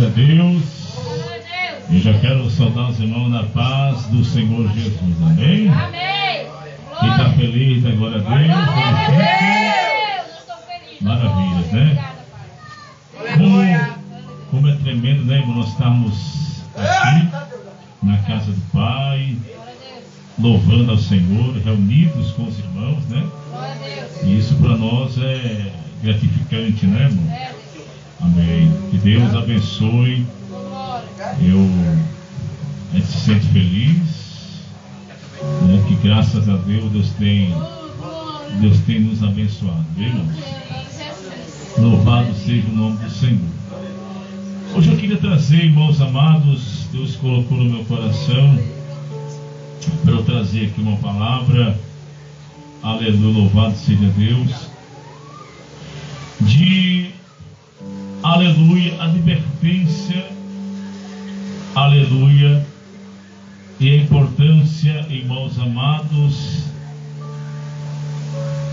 a Deus. Eu já quero saudar os irmãos na paz do Senhor Jesus. Amém? Amém. Quem está feliz, dá glória a Deus. Eu estou feliz. Maravilhas, né? Como é tremendo, né, irmão? Nós estamos aqui na casa do Pai, louvando ao Senhor, reunidos com os irmãos, né? E isso para nós é gratificante, né, irmão? Amém. Que Deus abençoe. A gente se sente feliz, né? Que graças a Deus Deus tem nos abençoado, viu, irmãos? Louvado seja o nome do Senhor. Hoje eu queria trazer, irmãos amados, Deus colocou no meu coração para eu trazer aqui uma palavra, aleluia, louvado seja Deus, de, aleluia, advertência, aleluia, e a importância, irmãos amados,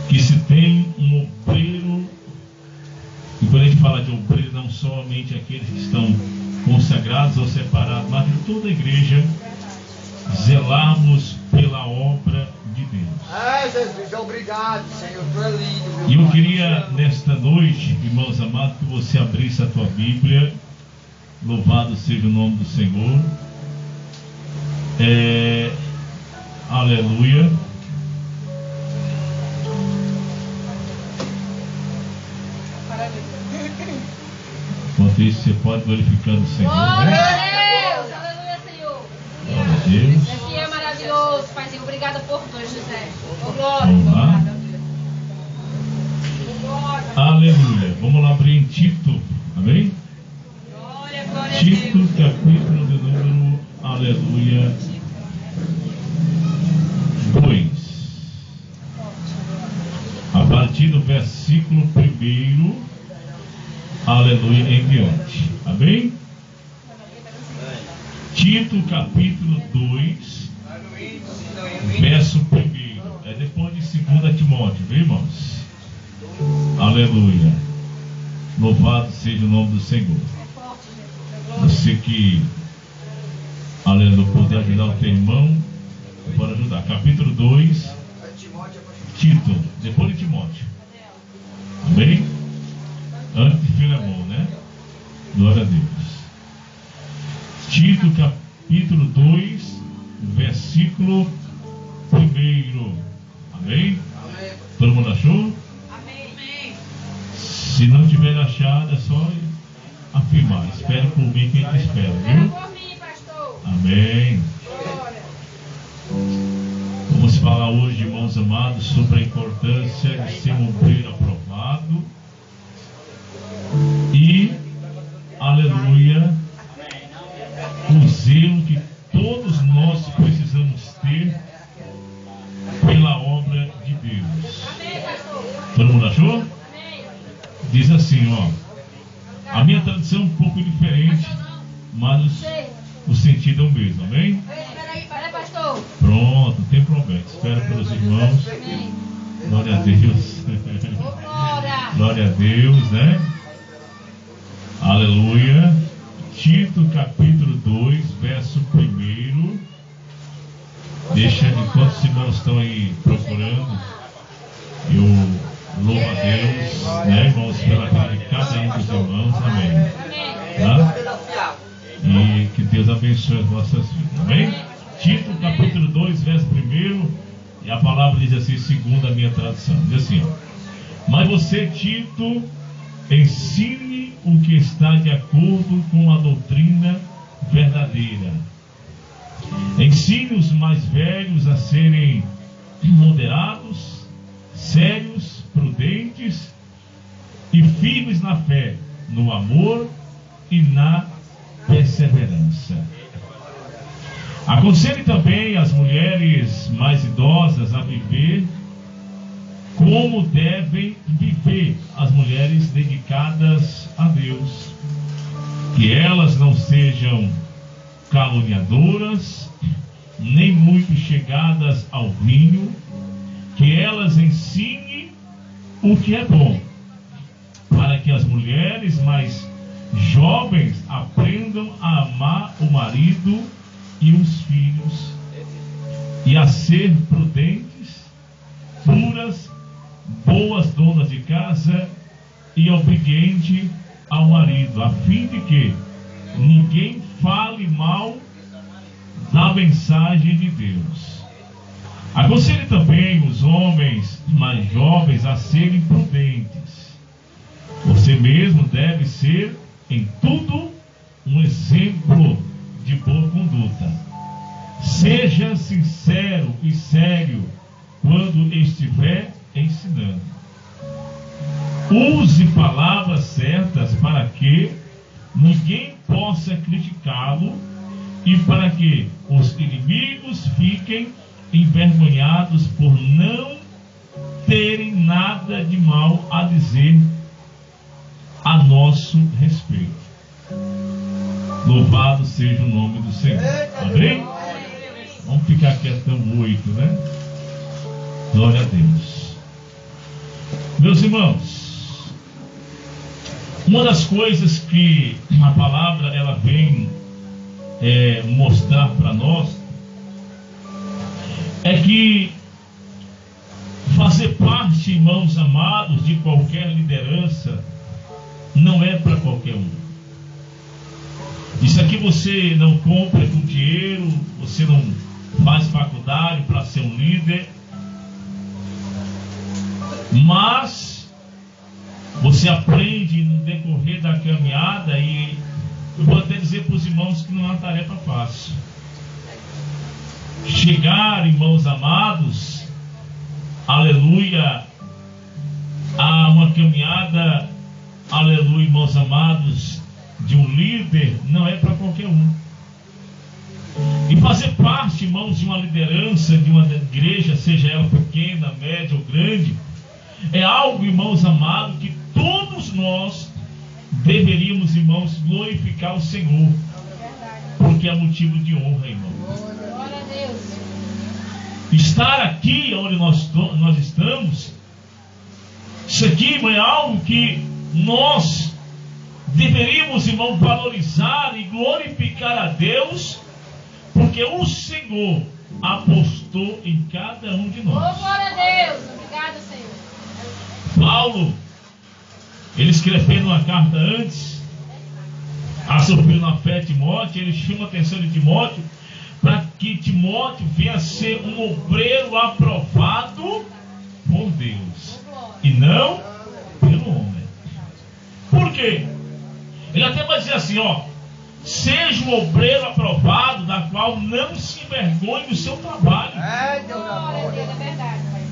que se tem um obreiro. E quando a gente fala de obreiro, não somente aqueles que estão consagrados ou separados, mas de toda a igreja, zelarmos pela obra de Deus. Jesus, obrigado, Senhor, tu é lindo. E eu queria, nesta noite, irmãos amados, que você abrisse a tua Bíblia. Louvado seja o nome do Senhor. Aleluia. Enquanto isso, você pode glorificar o Senhor. Glória Né? a Deus, aleluia, Senhor. Glória a Deus. Esse é maravilhoso, Paizinho. Obrigada por tudo, José. Oh, glória. Vamos lá. Aleluia. Vamos lá abrir em Tito. Amém? Glória, glória a Tito, Deus. capítulo de número, aleluia, 2. A partir do versículo 1, aleluia, em diante. Amém? Tito, capítulo 2, verso 1. É depois de 2 Timóteo, viu, irmãos? Aleluia. Louvado seja o nome do Senhor. Você que, aleluia, puder ajudar o teu irmão, pode ajudar. Capítulo 2, Tito, depois de Timóteo. Amém? Antes de Filemão, né? Glória a Deus. Tito, capítulo 2, versículo 1. Amém? Todo mundo achou? Amém. Se não tiver achado, é só afirmar. Espere por mim que a gente espera, Espera viu? por mim, pastor. Amém. Glória. Vamos falar hoje, irmãos amados, sobre a importância de ser um obreiro aprovado e, aleluia, o zelo que todos nós precisamos ter pela obra de Deus. Amém, pastor. Todo mundo achou? Amém. Diz assim, ó. A minha tradução é um pouco diferente, mas o sentido é o mesmo, amém? Espera aí, pastor. Pronto, não tem problema. Espera pelos irmãos. Amém. Glória a Deus. Oh, glória. Glória a Deus, né? Aleluia. Tito, capítulo 2, verso 1. Deixa, enquanto os irmãos estão aí procurando, eu louvo a Deus, né, irmãos, pela vida de cada um dos irmãos. Amém. Tá? E que Deus abençoe as vossas vidas. Amém? Tito, capítulo 2, verso 1. E a palavra diz assim, segundo a minha tradução. Diz assim, ó. Mas você, Tito, ensine o que está de acordo com a doutrina verdadeira. Ensine os mais velhos a serem moderados, sérios, prudentes e firmes na fé, no amor e na perseverança. Aconselhe também as mulheres mais idosas a viver como devem viver as mulheres dedicadas a Deus. Que elas não sejam caluniadoras, nem muito chegadas ao vinho, que elas ensinem o que é bom, para que as mulheres mais Jovens, aprendam a amar o marido e os filhos, e a ser prudentes, puras, boas donas de casa e obediente ao marido, a fim de que ninguém fale mal da mensagem de Deus. Aconselhe também os homens mais jovens a serem prudentes. Você mesmo deve ser em tudo um exemplo de boa conduta. Seja sincero e sério quando estiver ensinando. Use palavras certas para que ninguém possa criticá-lo e para que os inimigos fiquem envergonhados por não terem nada de mal a dizer a nosso respeito. Louvado seja o nome do Senhor. Amém? Vamos ficar quietão 8, né? Glória a Deus. Meus irmãos, uma das coisas que a palavra ela vem mostrar para nós é que fazer parte, irmãos amados, de qualquer liderança não é para qualquer um. Isso aqui você não compra com dinheiro, você não faz faculdade para ser um líder, mas você aprende no decorrer da caminhada, e eu vou até dizer para os irmãos que não é uma tarefa fácil. Chegar, irmãos amados, aleluia, a uma caminhada, aleluia, irmãos amados, de um líder, não é para qualquer um. E fazer parte, irmãos, de uma liderança, de uma igreja, seja ela pequena, média ou grande, é algo, irmãos amados, que todos nós deveríamos, irmãos, glorificar o Senhor, porque é motivo de honra, irmão. Glória a Deus. Estar aqui onde nós estamos, isso aqui, irmão, é algo que nós deveríamos, irmão, valorizar e glorificar a Deus, porque o Senhor apostou em cada um de nós. Oh, glória a Deus. Obrigado, Senhor. Paulo, ele escrevendo uma carta antes a seu filho na fé, Timóteo, ele chama a atenção de Timóteo para que Timóteo venha a ser um obreiro aprovado por Deus e não pelo homem. Por quê? Ele até vai dizer assim, ó: seja um obreiro aprovado, da qual não se envergonhe do seu trabalho. Glória a Deus, é verdade, Pai.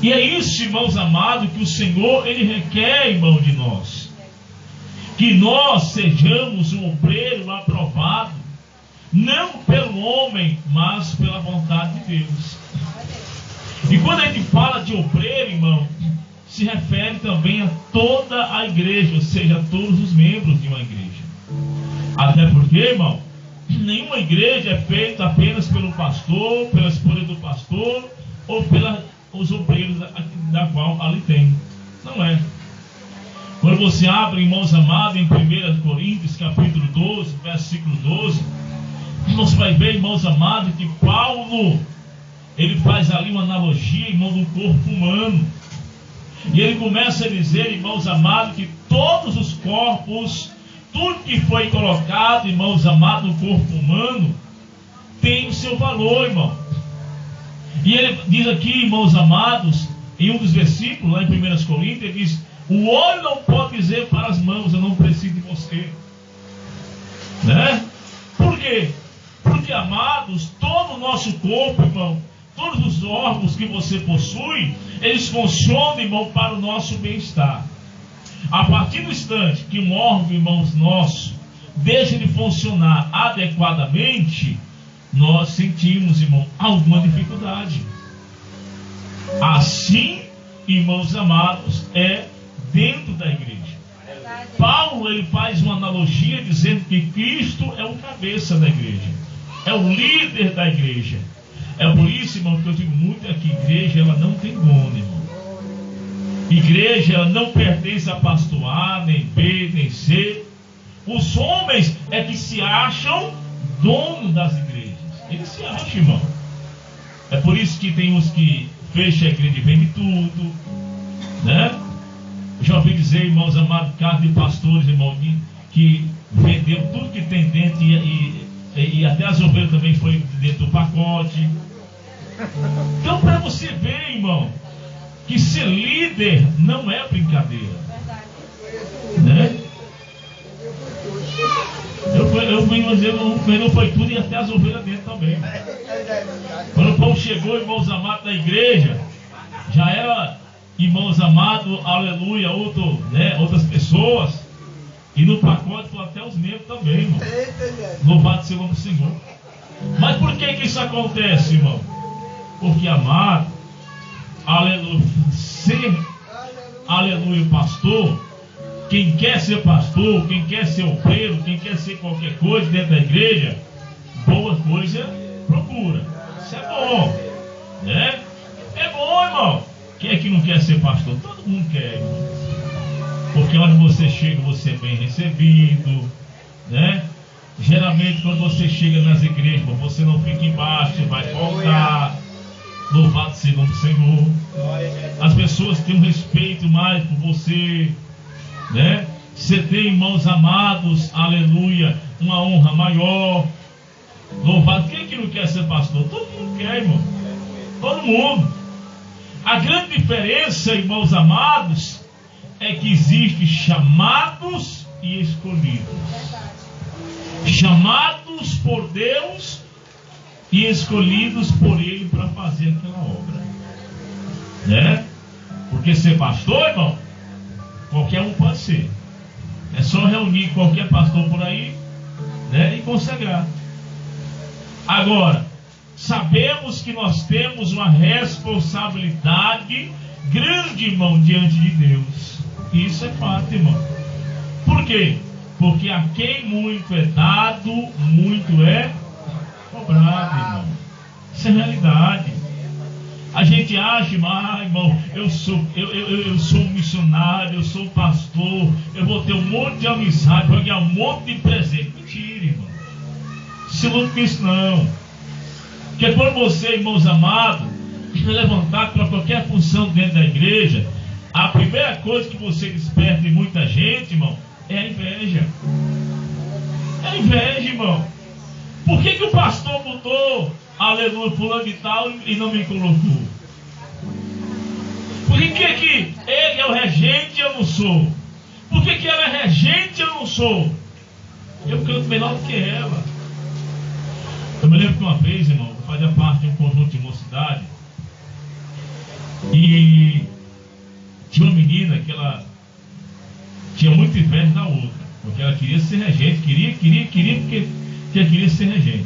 E é isso, irmãos amados, que o Senhor, ele requer, irmão, de nós. Que nós sejamos um obreiro aprovado, não pelo homem, mas pela vontade de Deus. E quando a gente fala de obreiro, irmão, se refere também a toda a igreja, ou seja, a todos os membros de uma igreja. Até porque, irmão, nenhuma igreja é feita apenas pelo pastor, pela esposa do pastor, ou pelos obreiros da qual ali tem. Não é. Quando você abre, irmãos amados, em 1 Coríntios, capítulo 12, versículo 12, você vai ver, irmãos amados, que Paulo, ele faz ali uma analogia, irmão, do corpo humano. E ele começa a dizer, irmãos amados, que todos os corpos, tudo que foi colocado, irmãos amados, no corpo humano, tem o seu valor, irmão. E ele diz aqui, irmãos amados, em um dos versículos, lá em 1 Coríntios, ele diz: o olho não pode dizer para as mãos, eu não preciso de você. Né? Por quê? Porque, amados, todo o nosso corpo, irmão, todos os órgãos que você possui, eles funcionam, irmão, para o nosso bem-estar. A partir do instante que um órgão, irmãos, nosso deixa de funcionar adequadamente, nós sentimos, irmão, alguma dificuldade. Assim, irmãos amados, é dentro da igreja. Paulo, ele faz uma analogia dizendo que Cristo é o cabeça da igreja, é o líder da igreja. É por isso, irmão, que eu digo muito é que igreja, ela não tem dono, irmão. Igreja, ela não pertence a pastor A, nem B, nem C. Os homens é que se acham dono das igrejas. Eles se acham, irmão. É por isso que tem uns que fecham a igreja e vendem tudo, né? Eu já ouvi dizer, irmãos amados, casos de pastores, irmão, que venderam tudo que tem dentro e até as ovelhas também foi dentro do pacote. Então, para você ver, irmão, que ser líder não é brincadeira, né? Eu vim dizer, não foi tudo e até as ovelhas dentro também. Quando o povo chegou, irmãos amados, da igreja, já era, irmãos amados, aleluia, outras pessoas. E no pacote foi até os membros também, irmão. Louvado seja o nome do Senhor. Mas por que isso acontece, irmão? Porque, amado, aleluia, ser, aleluia, pastor, quem quer ser pastor, quem quer ser obreiro, quem quer ser qualquer coisa dentro da igreja, boa coisa procura. Isso é bom, né? É bom, irmão. Quem é que não quer ser pastor? Todo mundo quer, irmão. Porque onde você chega, você é bem recebido, né? Geralmente quando você chega nas igrejas, você não fica embaixo, você vai voltar. Louvado seja o nome do Senhor. As pessoas têm um respeito mais por você, né? Você tem, irmãos amados, aleluia, uma honra maior. Louvado. Quem é que não quer ser pastor? Todo mundo quer, irmão. Todo mundo. A grande diferença, irmãos amados, é que existe chamados e escolhidos. Chamados por Deus e escolhidos por Ele para fazer aquela obra, né? Porque ser pastor, irmão, qualquer um pode ser. É só reunir qualquer pastor por aí, né, e consagrar. Agora, sabemos que nós temos uma responsabilidade grande, irmão, diante de Deus. Isso é fato, irmão. Por quê? Porque a quem muito é dado, muito é cobrado, irmão. Isso é realidade. A gente acha, irmão, eu sou um missionário, eu sou um pastor, eu vou ter um monte de amizade, vou ganhar um monte de presente. Mentira, irmão. Se ilude com isso não. Porque quando você, irmãos amados, é levantado para qualquer função dentro da igreja, a primeira coisa que você desperta em muita gente, irmão, é a inveja. É a inveja, irmão. Por que o pastor mudou, aleluia, fulano e tal, e não me colocou? Por que ele é o regente e eu não sou? Por que ela é regente e eu não sou? Eu canto melhor do que ela. Eu me lembro que uma vez, irmão, eu fazia parte de um conjunto de mocidade, e tinha uma menina que ela tinha muito inveja da outra, porque ela queria ser regente, queria porque ela queria ser regente.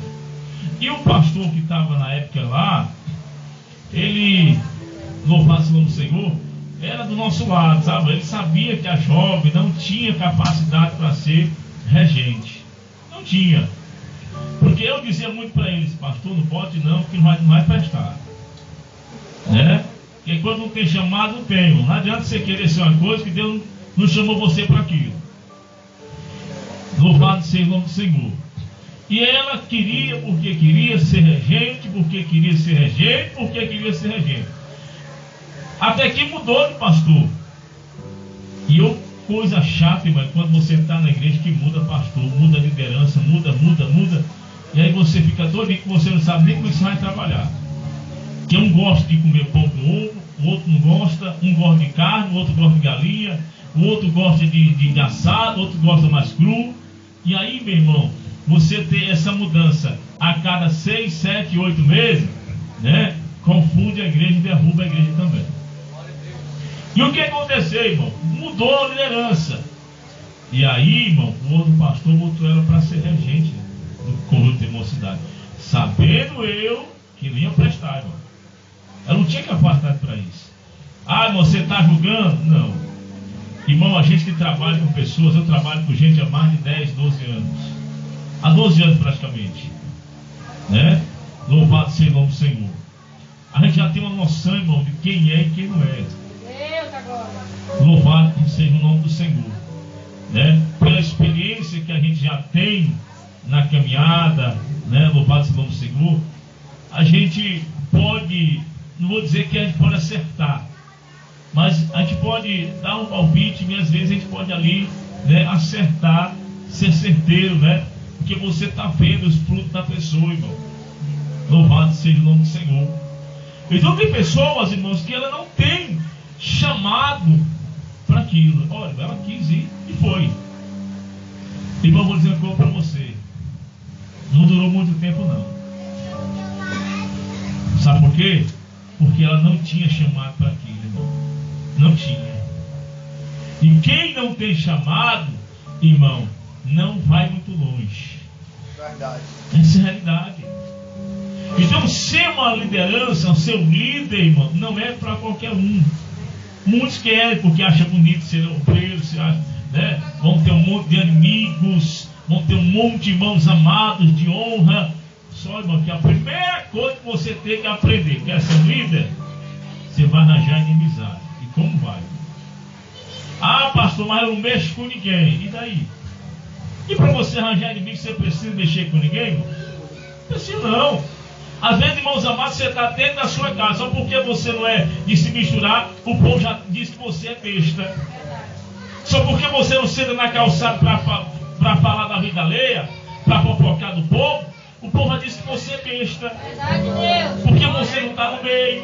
E o pastor que estava na época lá, ele, louvado seja o nome do Senhor, era do nosso lado, sabe? Ele sabia que a jovem não tinha capacidade para ser regente. Não tinha. Porque eu dizia muito para eles, pastor, não pode não, porque não vai prestar. Né? Porque quando não tem chamado, não tem. Não adianta você querer ser uma coisa que Deus não chamou você para aquilo. Louvado seja o nome do Senhor. E ela queria, porque queria ser regente, porque queria ser regente. Até que mudou de pastor. E coisa chata, irmão, quando você está na igreja que muda pastor, muda liderança, muda. E aí você fica doido que você não sabe nem como você vai trabalhar. Que um gosta de comer pão com ovo, o outro não gosta, um gosta de carne, o outro gosta de galinha, o outro gosta de assado, o outro gosta mais cru. E aí, meu irmão, você ter essa mudança a cada 6, 7, 8 meses, né? Confunde a igreja e derruba a igreja também. E o que aconteceu, irmão? Mudou a liderança. E aí, irmão, o outro pastor botou ela para ser regente do conjunto de mocidade. Sabendo eu que não ia prestar, irmão. Ela não tinha capacidade para isso. Ah, irmão, você está julgando? Não. Irmão, a gente que trabalha com pessoas, eu trabalho com gente há mais de 10, 12 anos. Há 12 anos praticamente. Né? Louvado seja o nome do Senhor. A gente já tem uma noção, irmão, de quem é e quem não é. Louvado seja o nome do Senhor. né, pela experiência que a gente já tem na caminhada, né, louvado seja o nome do Senhor, a gente pode, não vou dizer que a gente pode acertar, mas a gente pode dar um palpite e às vezes a gente pode ali, né, acertar, ser certeiro, né? Porque você está vendo os frutos da pessoa, irmão. Louvado seja o nome do Senhor. Então tem pessoas, irmãos, que ela não tem chamado para aquilo. Olha, ela quis ir e foi. Irmão, vou dizer uma coisa para você. Não durou muito tempo, não. Sabe por quê? Porque ela não tinha chamado para aquilo, irmão. Não tinha. E quem não tem chamado, irmão, não vai muito longe. Verdade. Essa é a realidade. Então, ser uma liderança, ser um líder, irmão, não é para qualquer um. Muitos querem porque acham bonito ser obreiro, né? Vão ter um monte de amigos, vão ter um monte de irmãos amados, de honra. Só, irmão, que a primeira coisa que você tem que aprender, quer ser um líder, você vai arranjar inimizade. E como vai? Ah, pastor, mas eu não mexo com ninguém. E daí? E para você arranjar inimigo, você precisa mexer com ninguém, irmão? Não precisa não. Às vezes, irmãos amados, você está dentro da sua casa, só porque você não é de se misturar, o povo já diz que você é besta. Só porque você não senta na calçada para falar da vida alheia, para fofocar do povo, o povo já diz que você é besta. Porque você não está no meio,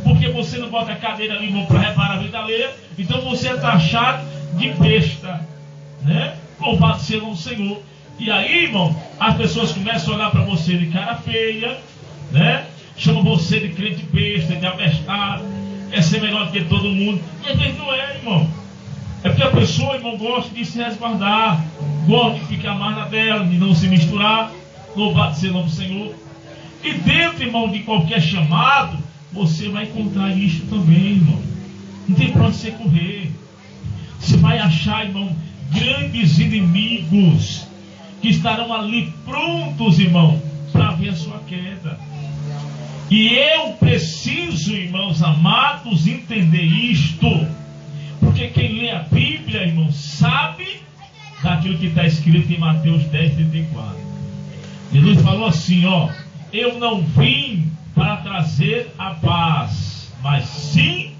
porque você não bota a cadeira ali para reparar a vida alheia, então você é taxado de besta, né? Louvado seja o Senhor. E aí, irmão, as pessoas começam a olhar para você de cara feia, né? Chamam você de crente besta, de abestado, quer ser melhor do que todo mundo. E às vezes não é, irmão. É porque a pessoa, irmão, gosta de se resguardar, gosta de ficar mais na dela, de não se misturar. Louvado seja o nome do Senhor. E dentro, irmão, de qualquer chamado, você vai encontrar isso também, irmão. Não tem pra onde você correr. Você vai achar, irmão, grandes inimigos que estarão ali prontos, irmão, para ver a sua queda. E eu preciso, irmãos amados, entender isto. Porque quem lê a Bíblia, irmão, sabe daquilo que está escrito em Mateus 10:34. Jesus falou assim, ó: eu não vim para trazer a paz, mas sim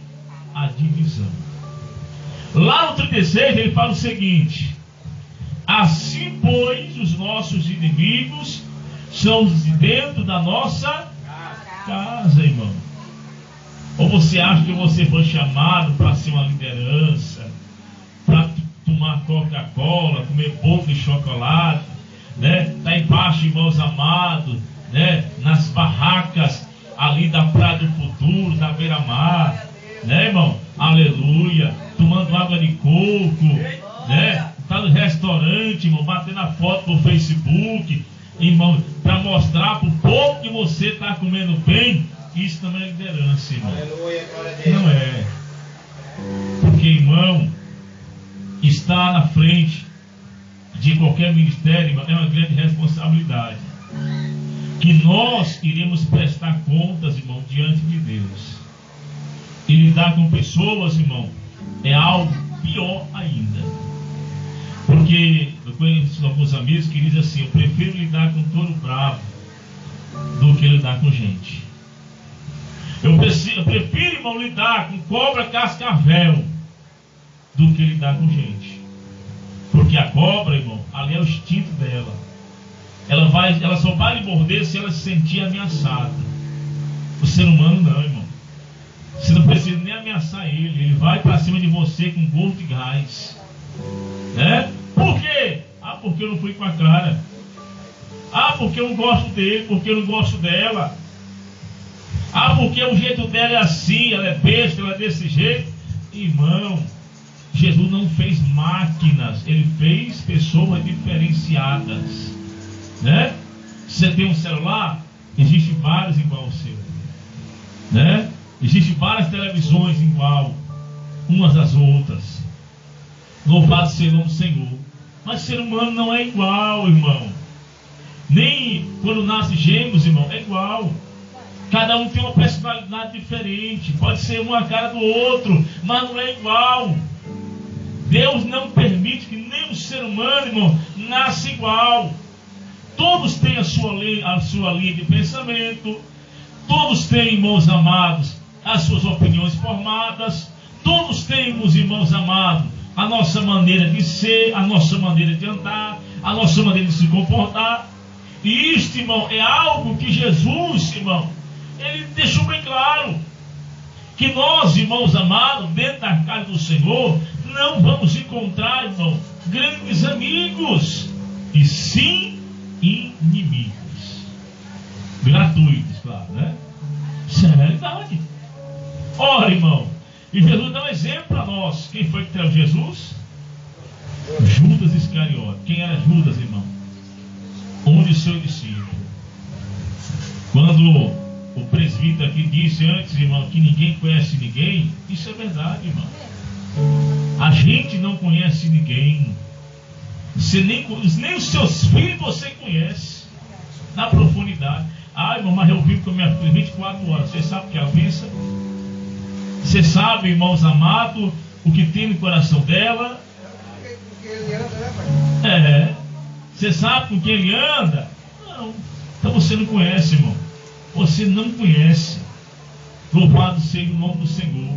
a divisão. Lá no 36 ele fala o seguinte: assim, pois, os nossos inimigos são de dentro da nossa casa, irmão. Ou você acha que você foi chamado para ser uma liderança, para tomar Coca-Cola, comer bolo de chocolate, né? Tá embaixo, irmãos amados, né? Nas barracas ali da Praia do Futuro, da beira-mar, né, irmão? Aleluia! Tomando água de coco, né? Tá no restaurante, irmão, batendo a foto no Facebook, irmão, para mostrar para o povo que você está comendo bem. Isso também é liderança, irmão. Aleluia, glória a Deus. Não é. Porque, irmão, estar na frente de qualquer ministério, irmão, é uma grande responsabilidade. Que nós iremos prestar contas, irmão, diante de Deus. E lidar com pessoas, irmão, é algo pior ainda. Porque eu conheço alguns amigos que dizem assim: eu prefiro lidar com touro bravo do que lidar com gente. Eu prefiro, irmão, lidar com cobra cascavel do que lidar com gente. Porque a cobra, irmão, ali é o instinto dela. Ela só vai lhe morder se ela se sentir ameaçada. O ser humano não, irmão. Você não precisa nem ameaçar ele. Ele vai para cima de você com gosto de gás. Né? Por quê? Ah, porque eu não fui com a cara. Ah, porque eu não gosto dele, porque eu não gosto dela. Ah, porque o jeito dela é assim, ela é besta, ela é desse jeito. Irmão, Jesus não fez máquinas, ele fez pessoas diferenciadas. Né? Se você tem um celular, existe vários igual ao seu. Né? Existem várias televisões igual, umas às outras. Louvado seja o nome do Senhor. Mas o ser humano não é igual, irmão. Nem quando nasce gêmeos, irmão, é igual. Cada um tem uma personalidade diferente. Pode ser uma cara do outro, mas não é igual. Deus não permite que nenhum ser humano, irmão, nasça igual. Todos têm a sua linha de pensamento. Todos têm, irmãos amados, as suas opiniões formadas. Todos temos, irmãos amados, a nossa maneira de ser, a nossa maneira de andar, a nossa maneira de se comportar. E isto, irmão, é algo que Jesus, irmão, ele deixou bem claro. Que nós, irmãos amados, dentro da casa do Senhor, não vamos encontrar, irmão, grandes amigos, e sim inimigos. Gratuitos, claro, né? Isso é a realidade. Ora, irmão, e Jesus dá um exemplo para nós. Quem foi que traiu Jesus? Judas Iscariote. Quem era Judas, irmão? Um de seus discípulos. Quando o presbítero aqui disse antes, irmão, que ninguém conhece ninguém, isso é verdade, irmão. A gente não conhece ninguém. Você nem os seus filhos você conhece na profundidade. Ah, irmão, mas eu vivo com a minha filha 24 horas. Você sabe o que ela pensa? Você sabe, irmãos amados, o que tem no coração dela? Você sabe com quem ele anda? Não. Então você não conhece, irmão. Você não conhece. Louvado seja o nome do Senhor.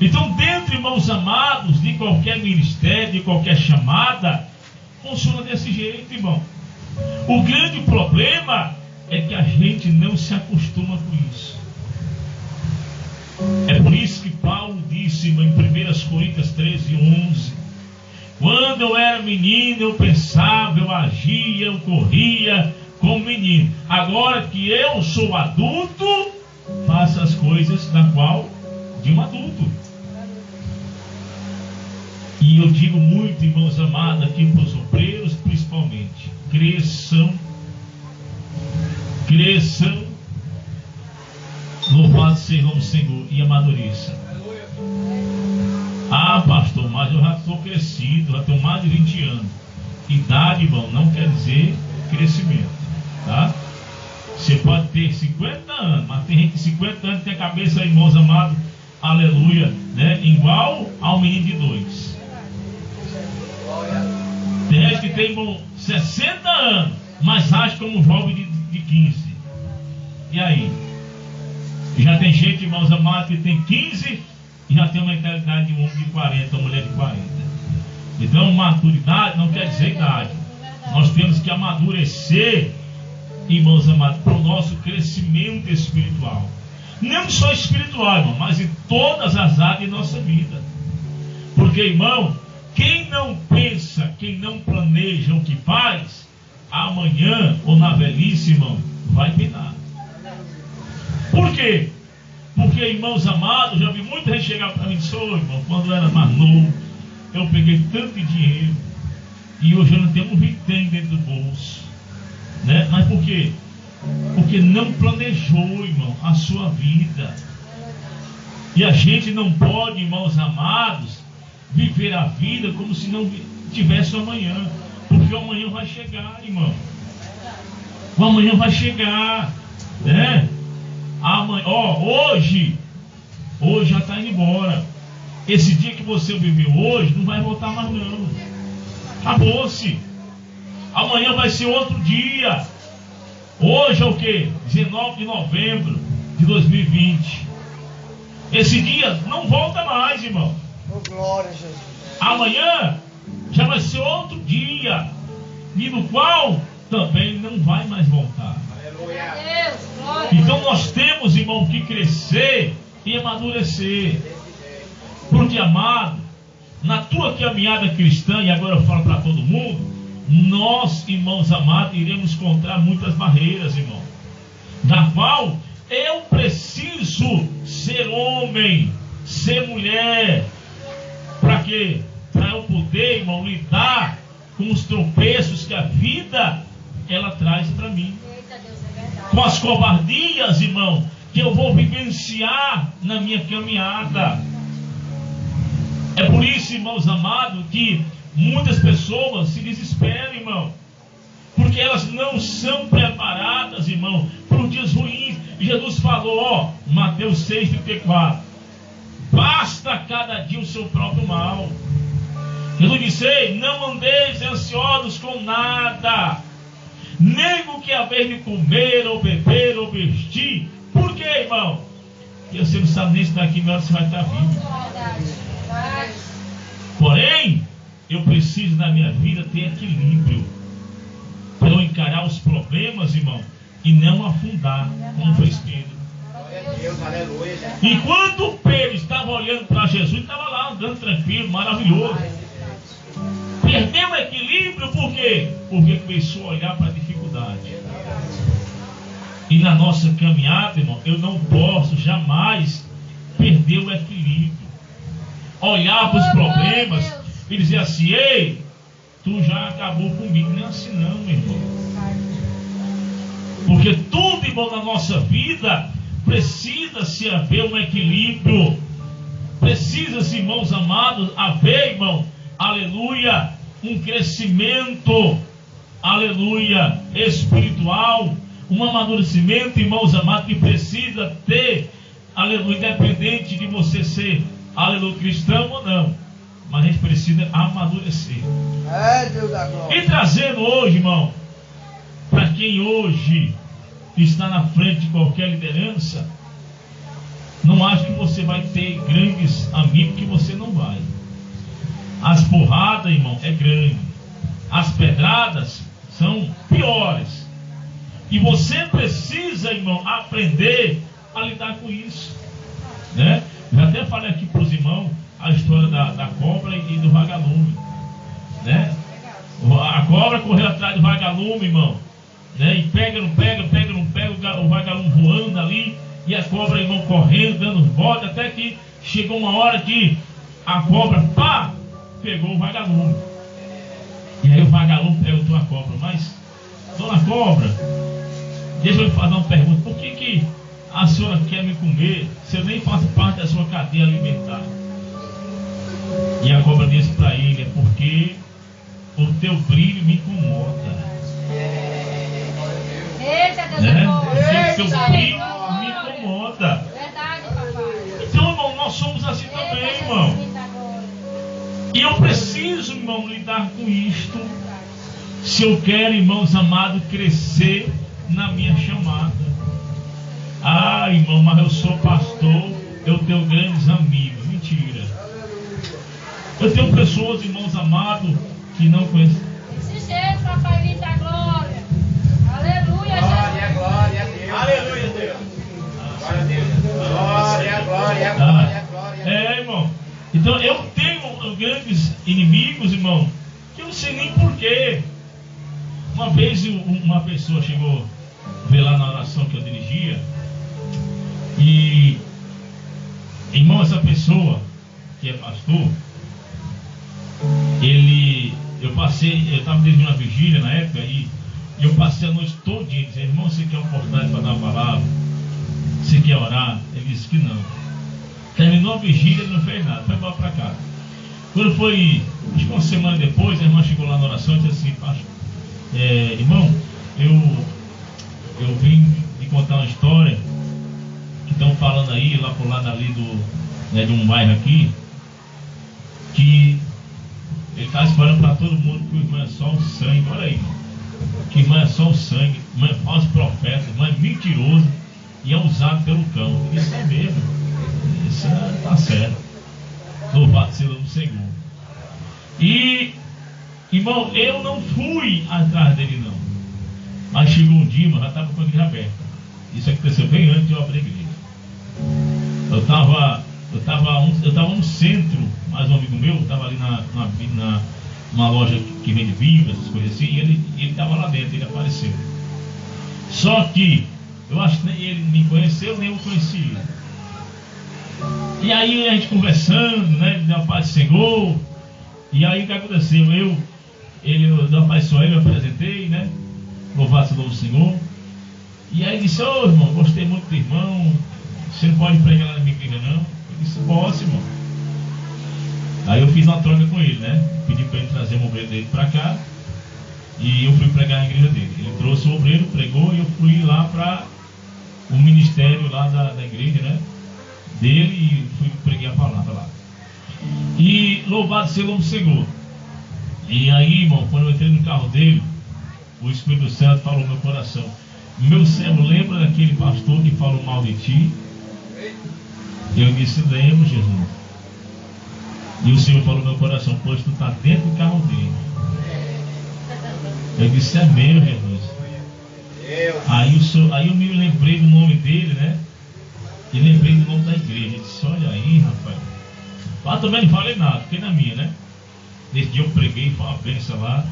Então, dentro, irmãos amados, de qualquer ministério, de qualquer chamada, funciona desse jeito, irmão. O grande problema é que a gente não se acostuma com isso. É por isso que Paulo disse, irmão, em 1 Coríntios 13:11, quando eu era menino, eu pensava, eu agia, eu corria como menino. Agora que eu sou adulto, faço as coisas da qual de um adulto. E eu digo muito, irmãos amados, aqui para os obreiros principalmente, cresçam, louvado seja o Senhor, e amadureça. Ah, pastor, mas eu já sou crescido, já tenho mais de 20 anos. Idade, irmão, não quer dizer crescimento, tá? Você pode ter 50 anos, mas tem gente de 50 anos que tem a cabeça, irmãos amados, aleluia, né? Igual ao menino de 2. Tem gente que tem, irmão, 60 anos, mas age como um jovem de 15. E aí? Já tem gente, irmãos amados, que tem 15 e já tem uma mentalidade de um homem de 40, uma mulher de 40. Então, maturidade não quer dizer idade. Nós temos que amadurecer, irmãos amados, para o nosso crescimento espiritual. Não só espiritual, irmão, mas em todas as áreas de nossa vida. Porque, irmão, quem não pensa, quem não planeja o que faz, amanhã ou na velhice, irmão, vai penar. Por quê? Porque, irmãos amados, já vi muita gente chegar para mim e dizer, ô, irmão, quando eu era mais novo, eu peguei tanto dinheiro e hoje eu não tenho um vintém dentro do bolso, né? Mas por quê? Porque não planejou, irmão, a sua vida. E a gente não pode, irmãos amados, viver a vida como se não tivesse o amanhã, porque o amanhã vai chegar, irmão. O amanhã vai chegar, né? Amanhã, hoje já está indo embora. Esse dia que você viveu hoje não vai voltar mais não. Acabou-se. Amanhã vai ser outro dia. Hoje é o que? 19 de novembro de 2020. Esse dia não volta mais, irmão. Oh, glória a Jesus. Amanhã já vai ser outro dia, e no qual também não vai mais voltar. Então nós temos, irmão, que crescer e amadurecer. Porque, amado, na tua caminhada cristã, e agora eu falo para todo mundo, nós, irmãos amados, iremos encontrar muitas barreiras, irmão, da qual eu preciso ser homem, ser mulher. Para quê? Para eu poder, irmão, lidar com os tropeços que a vida ela traz para mim. Com as covardias, irmão, que eu vou vivenciar na minha caminhada. É por isso, irmãos amados, que muitas pessoas se desesperam, irmão, porque elas não são preparadas, irmão, para os dias ruins. E Jesus falou, ó, Mateus 6,34, basta cada dia o seu próprio mal. Jesus disse: ei, não andeis ansiosos com nada, nem o que haver de comer, ou beber, ou vestir. Por quê, irmão? Porque você não sabe nem se daqui a hora você vai estar vivo. Porém, eu preciso na minha vida ter equilíbrio para eu encarar os problemas, irmão, e não afundar, como fez Pedro. Enquanto Pedro estava olhando para Jesus, estava lá andando tranquilo, maravilhoso. Perdeu o equilíbrio, por quê? Porque começou a olhar para a dificuldade. E na nossa caminhada, irmão, eu não posso jamais perder o equilíbrio. Olhar para os problemas e dizer assim: ei, tu já acabou comigo. Não é assim não, meu irmão. Porque tudo, irmão, na nossa vida precisa-se haver um equilíbrio. Precisa-se, irmãos amados, haver, irmão, aleluia, um crescimento, aleluia, espiritual, um amadurecimento, irmãos amados, que precisa ter, aleluia, independente de você ser, aleluia, cristão ou não, mas a gente precisa amadurecer. Deus da glória. E trazendo hoje, irmão, para quem hoje está na frente de qualquer liderança, não acho que você vai ter grandes amigos, que você não vai. As porradas, irmão, é grande. As pedradas são piores. E você precisa, irmão, aprender a lidar com isso, né? Eu já até falei aqui para os irmãos a história da cobra e do vagalume, né? A cobra correu atrás do vagalume, irmão, né? E pega, não pega, o vagalume voando ali, e a cobra, irmão, correndo, dando volta, até que chegou uma hora que a cobra, pá, pegou o vagalume. E aí o vagalume perguntou à cobra: mas, dona cobra, deixa eu lhe fazer uma pergunta, por que a senhora quer me comer se eu nem faço parte da sua cadeia alimentar? E a cobra disse para ele: é porque o teu brilho me incomoda. Eita, Deus Né? é O teu brilho me incomoda. verdade, papai. Então, irmão, nós somos assim também, irmão. E eu preciso, irmão, lidar com isto, se eu quero, irmãos amados, crescer na minha chamada. Ah, irmão, mas eu sou pastor, eu tenho grandes amigos. Mentira. Eu tenho pessoas, irmãos amados, que não conhecem. Desse jeito, papai, vindo da glória. Aleluia, Jesus. Glória a Deus. Aleluia, Deus. Glória a Deus. Glória. É, irmão. Então eu tenho grandes inimigos, irmão, que eu não sei nem porquê. Uma vez uma pessoa chegou a ver lá na oração que eu dirigia, e, irmão, essa pessoa que é pastor, eu estava dirigindo uma vigília na época, e eu passei a noite todinha dizendo: irmão, você quer uma oportunidade para dar uma palavra? Você quer orar? Ele disse que não. Terminou a vigília, ele não fez nada, foi embora para casa. Quando foi, acho que uma semana depois, a irmã chegou lá na oração e disse assim: pastor, irmão, eu vim de contar uma história que estão falando aí, lá por lado ali de um bairro aqui, que ele está esperando para todo mundo que o irmão é só o sangue. Olha aí, irmão, que irmão é só o sangue, irmão é falso profeta, irmão é mentiroso e é usado pelo cão. Isso é mesmo, isso está certo. Louvado seja o Senhor. E, irmão, eu não fui atrás dele não, mas chegou um dia, mas já estava com a igreja aberta. Isso aconteceu bem antes de eu abrir a igreja. Eu estava no centro, mais um amigo meu estava ali numa loja que vende Bíblia, essas coisas assim, e ele estava lá dentro, ele apareceu. Só que eu acho que nem ele me conheceu, nem eu conheci ele. E aí a gente conversando, né? Ele deu a paz do Senhor. E aí o que aconteceu? Eu dei a paz só ele, eu apresentei, né? Louvado seja o Senhor. E aí ele disse: ô irmão, gostei muito do irmão. Você não pode pregar lá na minha igreja, não? Eu disse: posso, irmão. Aí eu fiz uma troca com ele, né? Pedi para ele trazer o obreiro dele para cá. E eu fui pregar na igreja dele. Ele trouxe o obreiro, pregou, e eu fui lá para o ministério lá da igreja, né? Dele, e fui pregar a palavra lá. E louvado seja o Senhor. E aí, irmão, quando eu entrei no carro dele, o Espírito Santo falou no meu coração: meu servo, lembra daquele pastor que falou mal de ti? Eu disse: lembro, Jesus. E o Senhor falou no meu coração: pois tu está dentro do carro dele. Eu disse: é meu, Jesus. Aí eu me lembrei do nome dele, né? E lembrei do nome da igreja. Eu disse: olha aí, rapaz. Lá também não falei nada, fiquei na minha, né? Nesse dia eu preguei, foi uma bênção lá.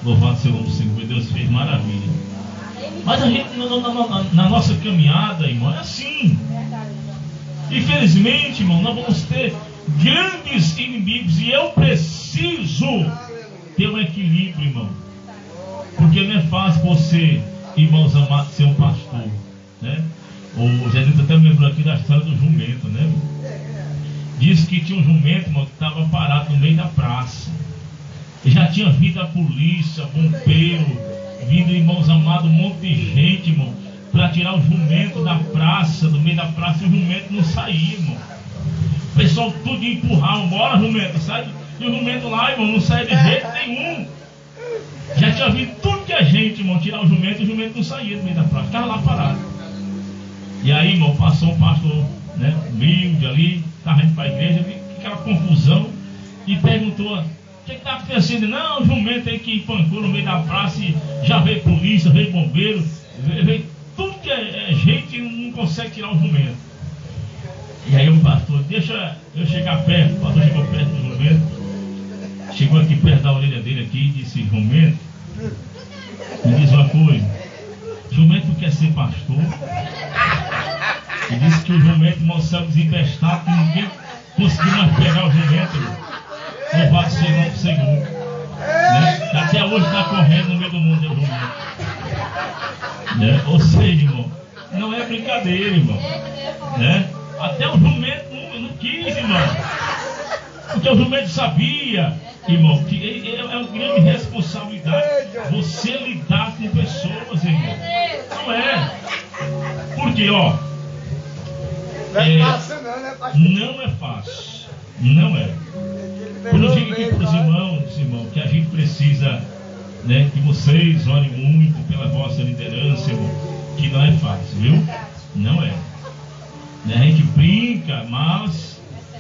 Louvado seja o nome do Senhor, Deus fez maravilha. Mas a gente, na nossa caminhada, irmão, é assim. Infelizmente, irmão, nós vamos ter grandes inimigos. E eu preciso ter um equilíbrio, irmão. Porque não é fácil você, irmãos amados, ser um pastor, né? O Jesus até me lembrou aqui da história do jumento, né? Disse que tinha um jumento, irmão, que estava parado no meio da praça. E já tinha vindo a polícia, bombeiro, vindo, irmãos amados, um monte de gente, irmão, para tirar o jumento da praça, do meio da praça, e o jumento não saía, irmão. O pessoal tudo empurrava: bora, jumento, sai. E o jumento lá, irmão, não sai de jeito nenhum. Já tinha vindo tudo que a gente, irmão, tirar o jumento não saía do meio da praça, ficava lá parado. E aí, irmão, passou um pastor, né, humilde ali, estava indo para a igreja, viu aquela confusão, e perguntou: o que está acontecendo? Não, o jumento aí que espancou no meio da praça, e já veio polícia, veio bombeiro, veio tudo que é gente, não consegue tirar o jumento. E aí o pastor: deixa eu chegar perto. O pastor chegou perto do jumento, chegou aqui perto da orelha dele aqui, e disse: jumento, me diz uma coisa, jumento quer ser pastor? E disse que o jumento, irmão, saiu desempestado, que ninguém conseguiu mais pegar o jumento. Louvado seja o nome do Senhor, né? Até hoje está correndo no meio do mundo, o jumento, né? Ou seja, irmão, não é brincadeira, irmão, né? Até o jumento não quis, irmão, porque o jumento sabia, irmão, que é uma grande responsabilidade você lidar com pessoas, irmão. Não é? Porque, ó, não é fácil. Não é. Eu digo aqui para os irmãos, que a gente precisa, né, que vocês orem muito pela vossa liderança, irmão, que não é fácil, viu? Não é. A gente brinca, mas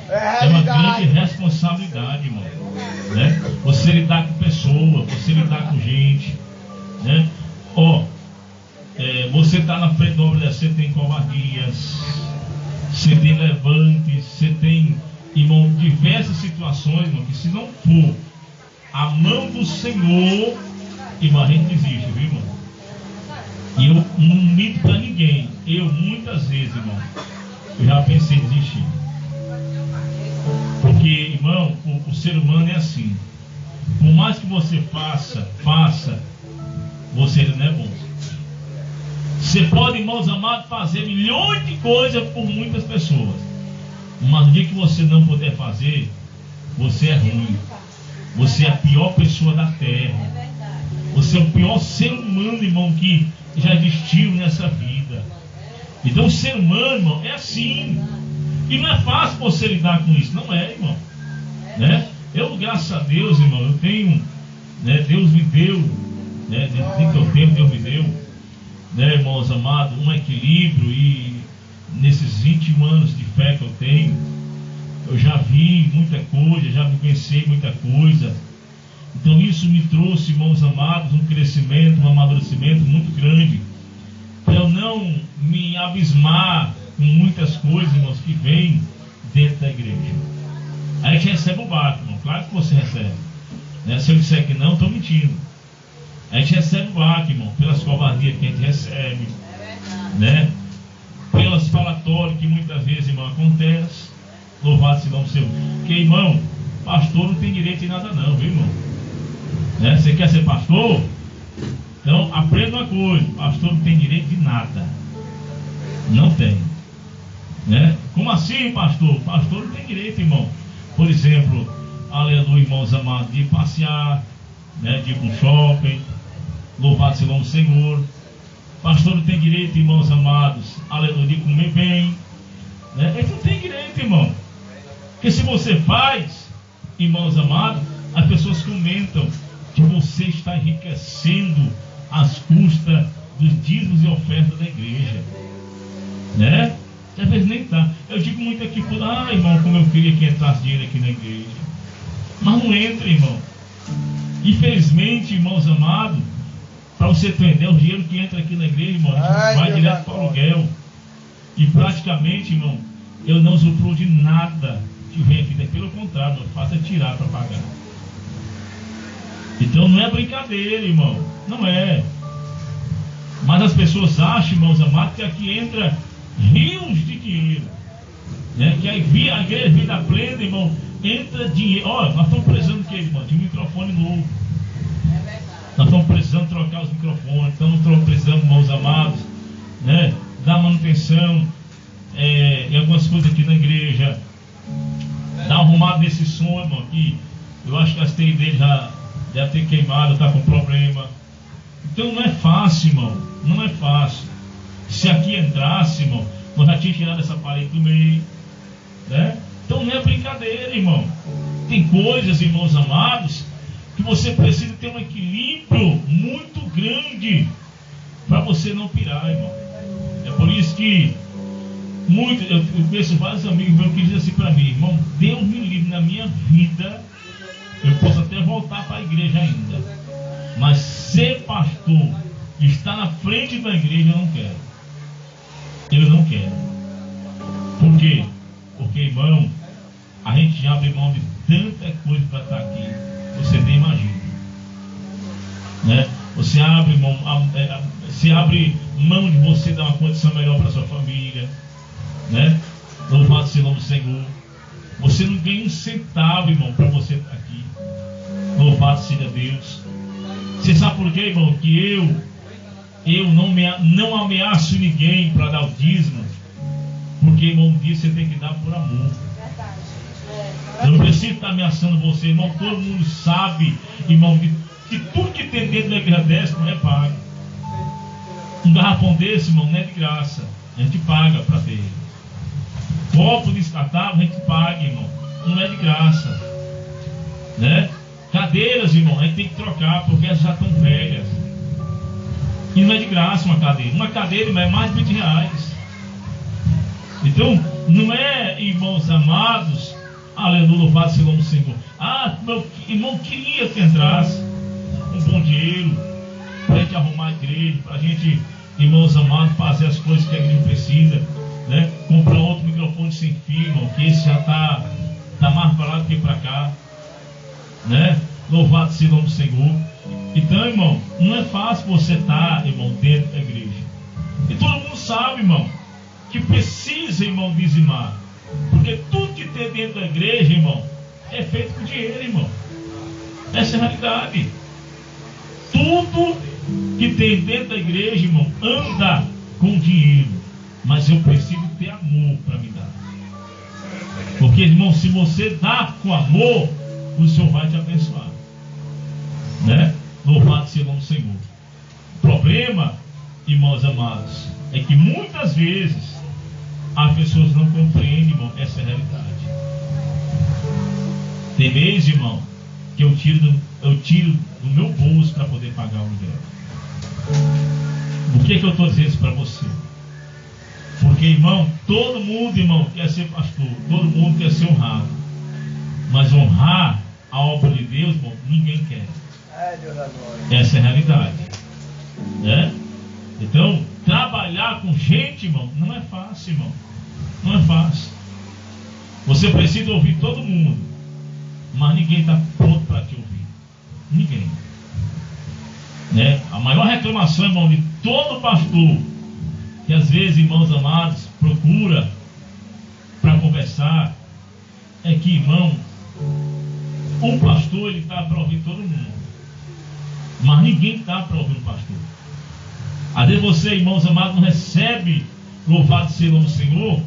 é uma grande responsabilidade, irmão, né? Você lidar com pessoas, você lidar com gente, né? Ó, você está na frente da obra, você tem covardias, você tem levantes, você tem, irmão, diversas situações, irmão, que se não for a mão do Senhor, irmão, a gente desiste, viu, irmão? E eu não minto para ninguém. Eu, muitas vezes, irmão, eu já pensei em desistir. Porque, irmão, o ser humano é assim. Por mais que você faça, você não é bom. Você pode, irmãos amados, fazer milhões de coisas por muitas pessoas. Mas no dia que você não puder fazer, você é ruim. Você é a pior pessoa da terra. Você é o pior ser humano, irmão, que já existiu nessa vida. Então o ser humano, irmão, é assim. E não é fácil você lidar com isso. Não é, irmão, né? Eu, graças a Deus, irmão, eu tenho, né, Deus me deu, né, desde que eu tenho, Deus me deu, né, irmãos amados, um equilíbrio. E nesses 21 anos de fé que eu tenho, eu já vi muita coisa, já vivenciei muita coisa. Então isso me trouxe, irmãos amados, um crescimento, um amadurecimento muito grande, para eu não me abismar com muitas coisas, irmãos, que vêm dentro da igreja. Aí a gente recebe o barco, irmão, claro que você recebe, né? Se eu disser que não, estou mentindo. A gente recebe o barco, irmão, pelas covardias que a gente recebe, né? Pelas falatórias que muitas vezes, irmão, acontece. Louvado seja o nome do Senhor. Porque, irmão, pastor não tem direito em nada não, viu, irmão? Né? Você quer ser pastor? Então aprenda uma coisa: pastor não tem direito de nada. Não tem, né? Como assim, pastor? Pastor não tem direito, irmão, por exemplo, aleluia, irmãos amados, de passear, né, de ir para um shopping. Louvado seja o nome do Senhor. Pastor não tem direito, irmãos amados, aleluia, de comer bem, né? Ele não tem direito, irmão. Porque se você faz, irmãos amados, As pessoas comentam que você está enriquecendo às custas dos dízimos e ofertas da igreja, né? Às vezes nem está. Eu digo muito aqui, irmão, como eu queria que entrasse dinheiro aqui na igreja. Mas não entra, irmão. Infelizmente, irmãos amados, para você entender, o dinheiro que entra aqui na igreja, irmão, vai direto para o aluguel. E praticamente, irmão, eu não usufruo de nada que vem aqui. Pelo contrário, eu faço é tirar para pagar. Então não é brincadeira, irmão. Não é. Mas as pessoas acham, irmãos amados, que aqui entra rios de dinheiro, né? Que aí a igreja Vida Plena, irmão, entra dinheiro. Olha, nós estamos precisando do que, irmão? De um microfone novo. Nós estamos precisando trocar os microfones. Estamos precisando, irmãos amados, né? Dar manutenção em algumas coisas aqui na igreja. Dar arrumado nesse som, irmão, que eu acho que as TI dele já deve ter queimado, está com problema. Então não é fácil, irmão. Não é fácil. Se aqui entrasse, irmão, nós já tínhamos tirado essa parede do meio, né? Então não é brincadeira, irmão. Tem coisas, irmãos amados, que você precisa ter um equilíbrio muito grande para você não pirar, irmão. É por isso que eu conheço vários amigos meus que dizem assim para mim: irmão, Deus me livre, na minha vida eu posso até voltar para a igreja ainda, mas ser pastor, estar na frente da igreja, eu não quero. Eu não quero. Por quê? Porque, irmão, a gente já abre mão de tanta coisa para estar aqui, você nem imagina, né? Você abre mão de você dar uma condição melhor para sua família, né? Louvado seja o nome do Senhor. Você não ganha um centavo, irmão, para você estar aqui. Louvado seja Deus. Você sabe por quê, irmão? Que eu não ameaço ninguém para dar o dízimo. Porque, irmão, um dia você tem que dar por amor. Eu não preciso estar ameaçando você, irmão. Todo mundo sabe, irmão, que tudo que tem dentro da igreja dessa não é pago. Um garrafão desse, irmão, não é de graça. A gente paga para ter. Copo descartável, a gente paga, irmão. Não é de graça, né? Cadeiras, irmão, a gente tem que trocar, porque elas já estão velhas. E não é de graça uma cadeira. Uma cadeira, irmão, é mais de R$20. Então, não é, irmãos amados, aleluia, louvado seja o nome do Senhor. Meu irmão, queria que entrasse um bom dinheiro para a gente arrumar a igreja, para a gente, irmãos amados, fazer as coisas que a igreja precisa, né? Comprar outro microfone sem fio, irmão, que esse já está mais para lá do que para cá, né? Louvado seja o nome do Senhor. Então, irmão, não é fácil você estar, irmão, dentro da igreja. E todo mundo sabe, irmão, que precisa, irmão, dizimar. Porque tudo que tem dentro da igreja, irmão, é feito com dinheiro, irmão. Essa é a realidade. Tudo que tem dentro da igreja, irmão, anda com dinheiro. Mas eu preciso ter amor para me dar. Porque, irmão, se você dá com amor, o Senhor vai te abençoar, né? Louvado seja o nome do Senhor. O problema, irmãos amados, é que muitas vezes as pessoas não compreendem, irmão, essa realidade. Tem mês, irmão, que eu tiro do meu bolso para poder pagar o aluguel. Por que eu estou dizendo isso para você? Porque, irmão, todo mundo, irmão, quer ser pastor, todo mundo quer ser honrado. Mas honrar a obra de Deus, irmão, ninguém quer. Essa é a realidade, né? Então, trabalhar com gente, irmão, não é fácil, irmão. Não é fácil. Você precisa ouvir todo mundo, mas ninguém está pronto para te ouvir. Ninguém, né? A maior reclamação, irmão, de todo pastor, que às vezes, irmãos amados, procura para conversar, é que, irmão, o pastor, ele está para ouvir todo mundo, mas ninguém está para ouvir o pastor. Às vezes você, irmãos amados, não recebe, louvado seja o nome do Senhor,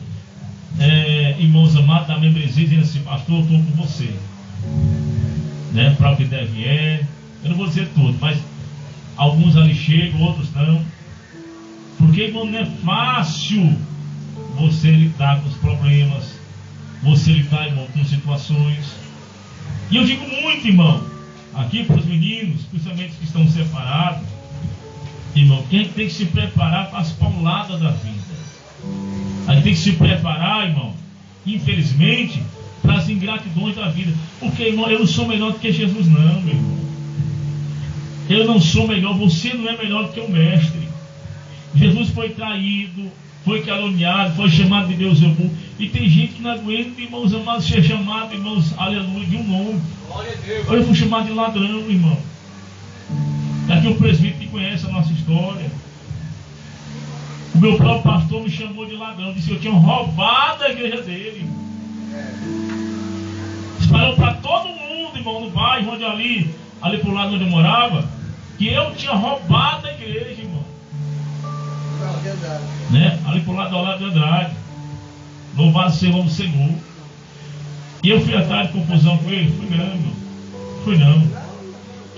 irmãos amados, da membresia, dizendo assim: pastor, eu estou com você, né? Para o que deve eu não vou dizer tudo, mas alguns ali chegam, outros não. Porque, irmão, não é fácil você lidar com os problemas, você lidar, irmão, com situações, E eu digo muito, irmão, aqui para os meninos, principalmente que estão separados, irmão, que a gente tem que se preparar para as pauladas da vida. A gente tem que se preparar, irmão, infelizmente, para as ingratidões da vida. Porque, irmão, eu não sou melhor do que Jesus, não, meu irmão. Eu não sou melhor, você não é melhor do que o mestre. Jesus foi traído, foi caluniado, foi chamado de Deus Ebu. E tem gente que não aguenta, irmãos amados, ser chamado, irmãos, aleluia, de um nome. Eu fui chamado de ladrão, irmão. Aqui o presbítero que conhece a nossa história. O meu próprio pastor me chamou de ladrão, disse que eu tinha roubado a igreja dele. Espalhou para todo mundo, irmão, no bairro onde ali pro lado onde eu morava, que eu tinha roubado a igreja, irmão. Né? Ali pro lado de Andrade. Louvado seja o Senhor. E eu fui atrás de confusão com ele? Fui não, irmão. Fui não.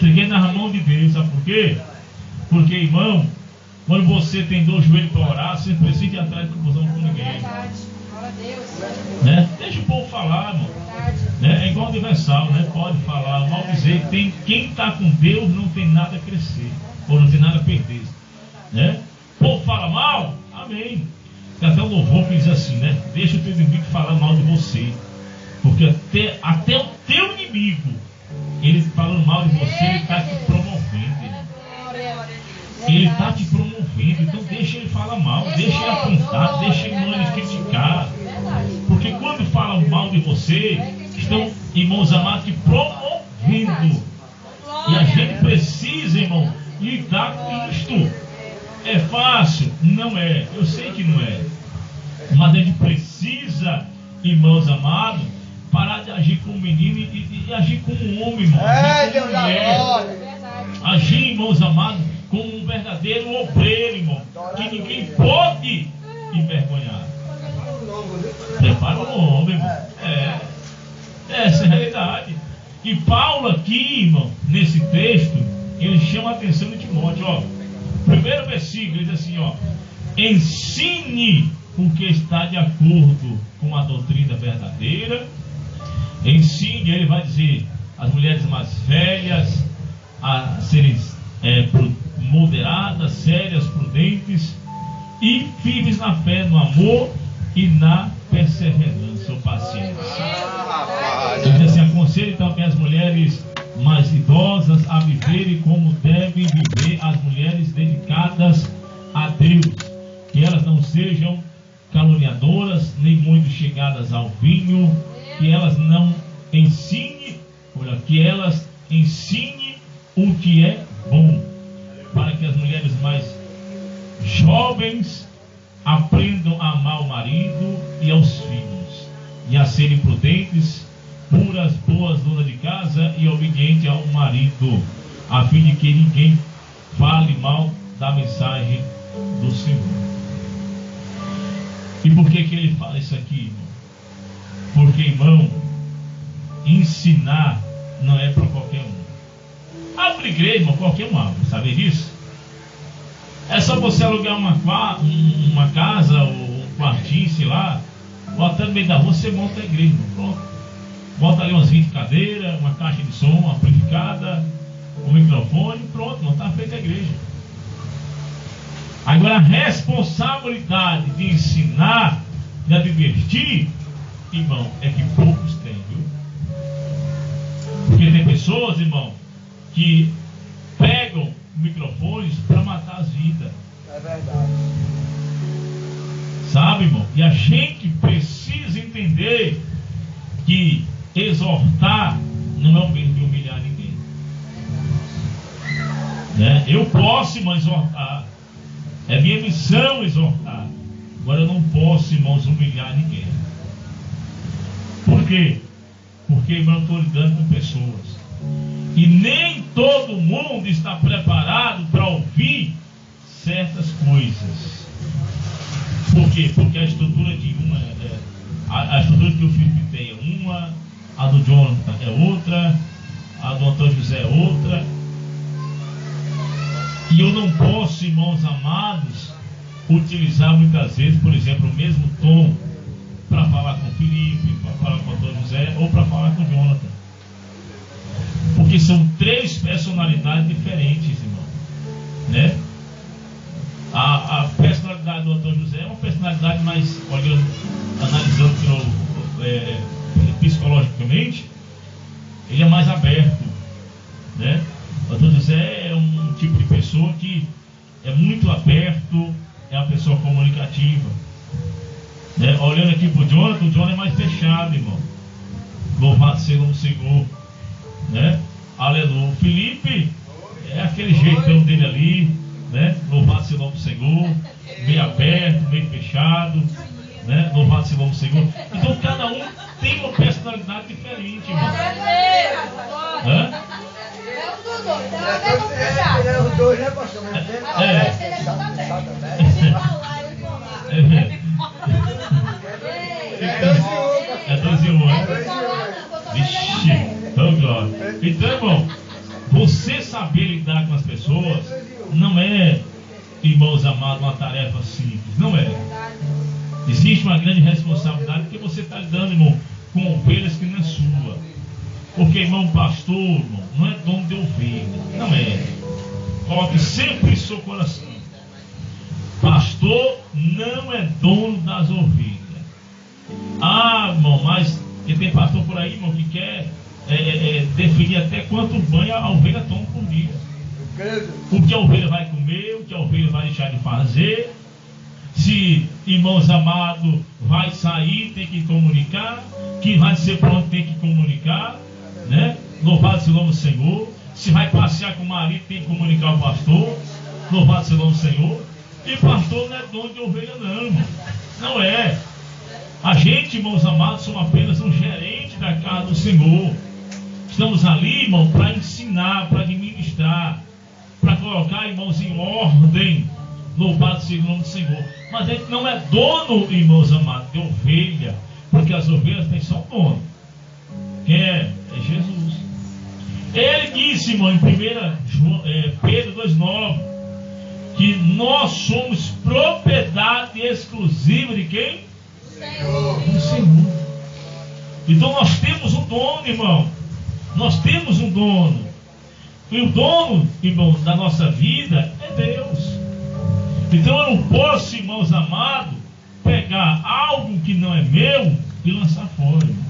Cheguei nas mãos de Deus, sabe por quê? Porque, irmão, quando você tem 2 joelhos para orar, você não precisa ir atrás de confusão com ninguém. Verdade. Glória a Deus. Né? Deixa o povo falar, irmão. Né? É igual universal, né? Pode falar, mal dizer. Quem está com Deus não tem nada a crescer, ou não tem nada a perder. Né? O povo fala mal, amém. Tem até um louvor que diz assim, né? Deixa o teu inimigo falar mal de você. Porque até o teu inimigo, ele falando mal de você, ele está te promovendo. Ele está te promovendo. Então deixa ele falar mal, deixa ele apontar, deixa ele criticar. Porque quando falam mal de você, estão, irmãos amados, te promovendo. E a gente precisa, irmão, lidar com isto. É fácil? Não é. Eu sei que não é. Mas a gente precisa, irmãos amados, parar de agir como menino e agir como um homem, irmão. Agir, irmãos amados, como um verdadeiro obreiro, irmão. Que ninguém pode envergonhar. Prepara o homem, irmão. Essa é a realidade. E Paulo aqui, irmão, nesse texto, ele chama a atenção de Timóteo, ó. Primeiro versículo, ele diz assim, ó. Ensine o que está de acordo com a doutrina verdadeira. Ensine, ele vai dizer, as mulheres mais velhas a serem moderadas, sérias, prudentes e firmes na fé, no amor e na perseverança ou paciência. Ele diz assim, aconselhe também as mulheres mais idosas a viverem como devem viver as mulheres dedicadas a Deus, que elas não sejam caluniadoras, nem muito chegadas ao vinho, que elas não ensinem, que elas ensinem o que é bom, para que as mulheres mais jovens aprendam a amar o marido e aos filhos, e a serem prudentes, puras, boas, donas de casa e obedientes ao marido, a fim de que ninguém fale mal da mensagem do Senhor. E por que ele fala isso aqui, irmão? Porque, irmão, ensinar não é para qualquer um. Abre igreja, irmão, qualquer um abre, sabe disso? É só você alugar uma casa ou um quartinho, sei lá, ou até no meio da rua você monta a igreja, irmão. Pronto. Bota ali umas 20 cadeiras, uma caixa de som amplificada, um microfone, pronto, não está feita a igreja. Agora a responsabilidade de ensinar, de advertir, irmão, é que poucos têm, viu? Porque tem pessoas, irmão, que pegam microfones para matar as vidas. É verdade. Sabe, irmão? E a gente precisa entender que exortar não é o meio de humilhar ninguém. Né? Eu posso, irmão, exortar. É minha missão exortar. Agora eu não posso, irmãos, humilhar ninguém. Por quê? Porque, irmão, eu estou lidando com pessoas. E nem todo mundo está preparado para ouvir certas coisas. Por quê? Porque a estrutura de uma a estrutura que o Felipe tem é uma, a do Jonathan é outra, a do Antônio José é outra. E eu não posso, irmãos amados, utilizar muitas vezes, por exemplo, o mesmo tom para falar com o Felipe, para falar com o Antônio José ou para falar com o Jonathan. são 3 personalidades diferentes, irmão. Né? A personalidade do Antônio José é uma personalidade mais, olhando, analisando psicologicamente, ele é mais aberto, né? O Antônio José é um tipo de pessoa que é muito aberto, é uma pessoa comunicativa, né? Olhando aqui para o Jonathan é mais fechado, irmão. Louvado seja o Senhor, né? Aleluia. O Felipe é aquele jeitão dele ali, né? Louvado seja o nome do Senhor, meio aberto, meio fechado, né? Louvado seja o nome do Senhor. Então cada um tem uma personalidade diferente, irmão. Hã? Os dois, né, pastor? É 2 e 1, né? Vixe, tão glória. Então, irmão, você saber lidar com as pessoas não é, irmãos amados, uma tarefa simples. Não é. Existe uma grande responsabilidade porque você está lidando, irmão, com ovelhas que não é sua. Porque, irmão, pastor, irmão, não é dono de ovelha. Não é. Coloque sempre isso no seu coração. Pastor não é dono das ovelhas. Ah, irmão, mas que tem pastor por aí, irmão, que quer definir até quanto banho a ovelha toma por dia. O que a ovelha vai comer, o que a ovelha vai deixar de fazer. Se, irmãos amados, vai sair, tem que comunicar. Que vai ser pronto, tem que comunicar, né? Louvado seja o nome do Senhor. Se vai passear com o marido, tem que comunicar ao pastor. Louvado seja o nome do Senhor. E pastor não é dono de ovelha, não, irmão. Não é. A gente, irmãos amados, somos apenas um gerente da casa do Senhor. Estamos ali, irmão, para ensinar, para administrar, para colocar, irmãos, em ordem. Louvado seja o nome do Senhor. Mas a gente não é dono, irmãos amados, de ovelha, porque as ovelhas têm só um dono. Quem é? É Jesus. Ele disse, irmão, em 1 Pedro 2,9, que nós somos propriedade exclusiva de quem? Do Senhor. Então nós temos um dono, irmão. Nós temos um dono. E o dono, irmão, da nossa vida é Deus. Então eu não posso, irmãos amados, pegar algo que não é meu e lançar fora, irmão.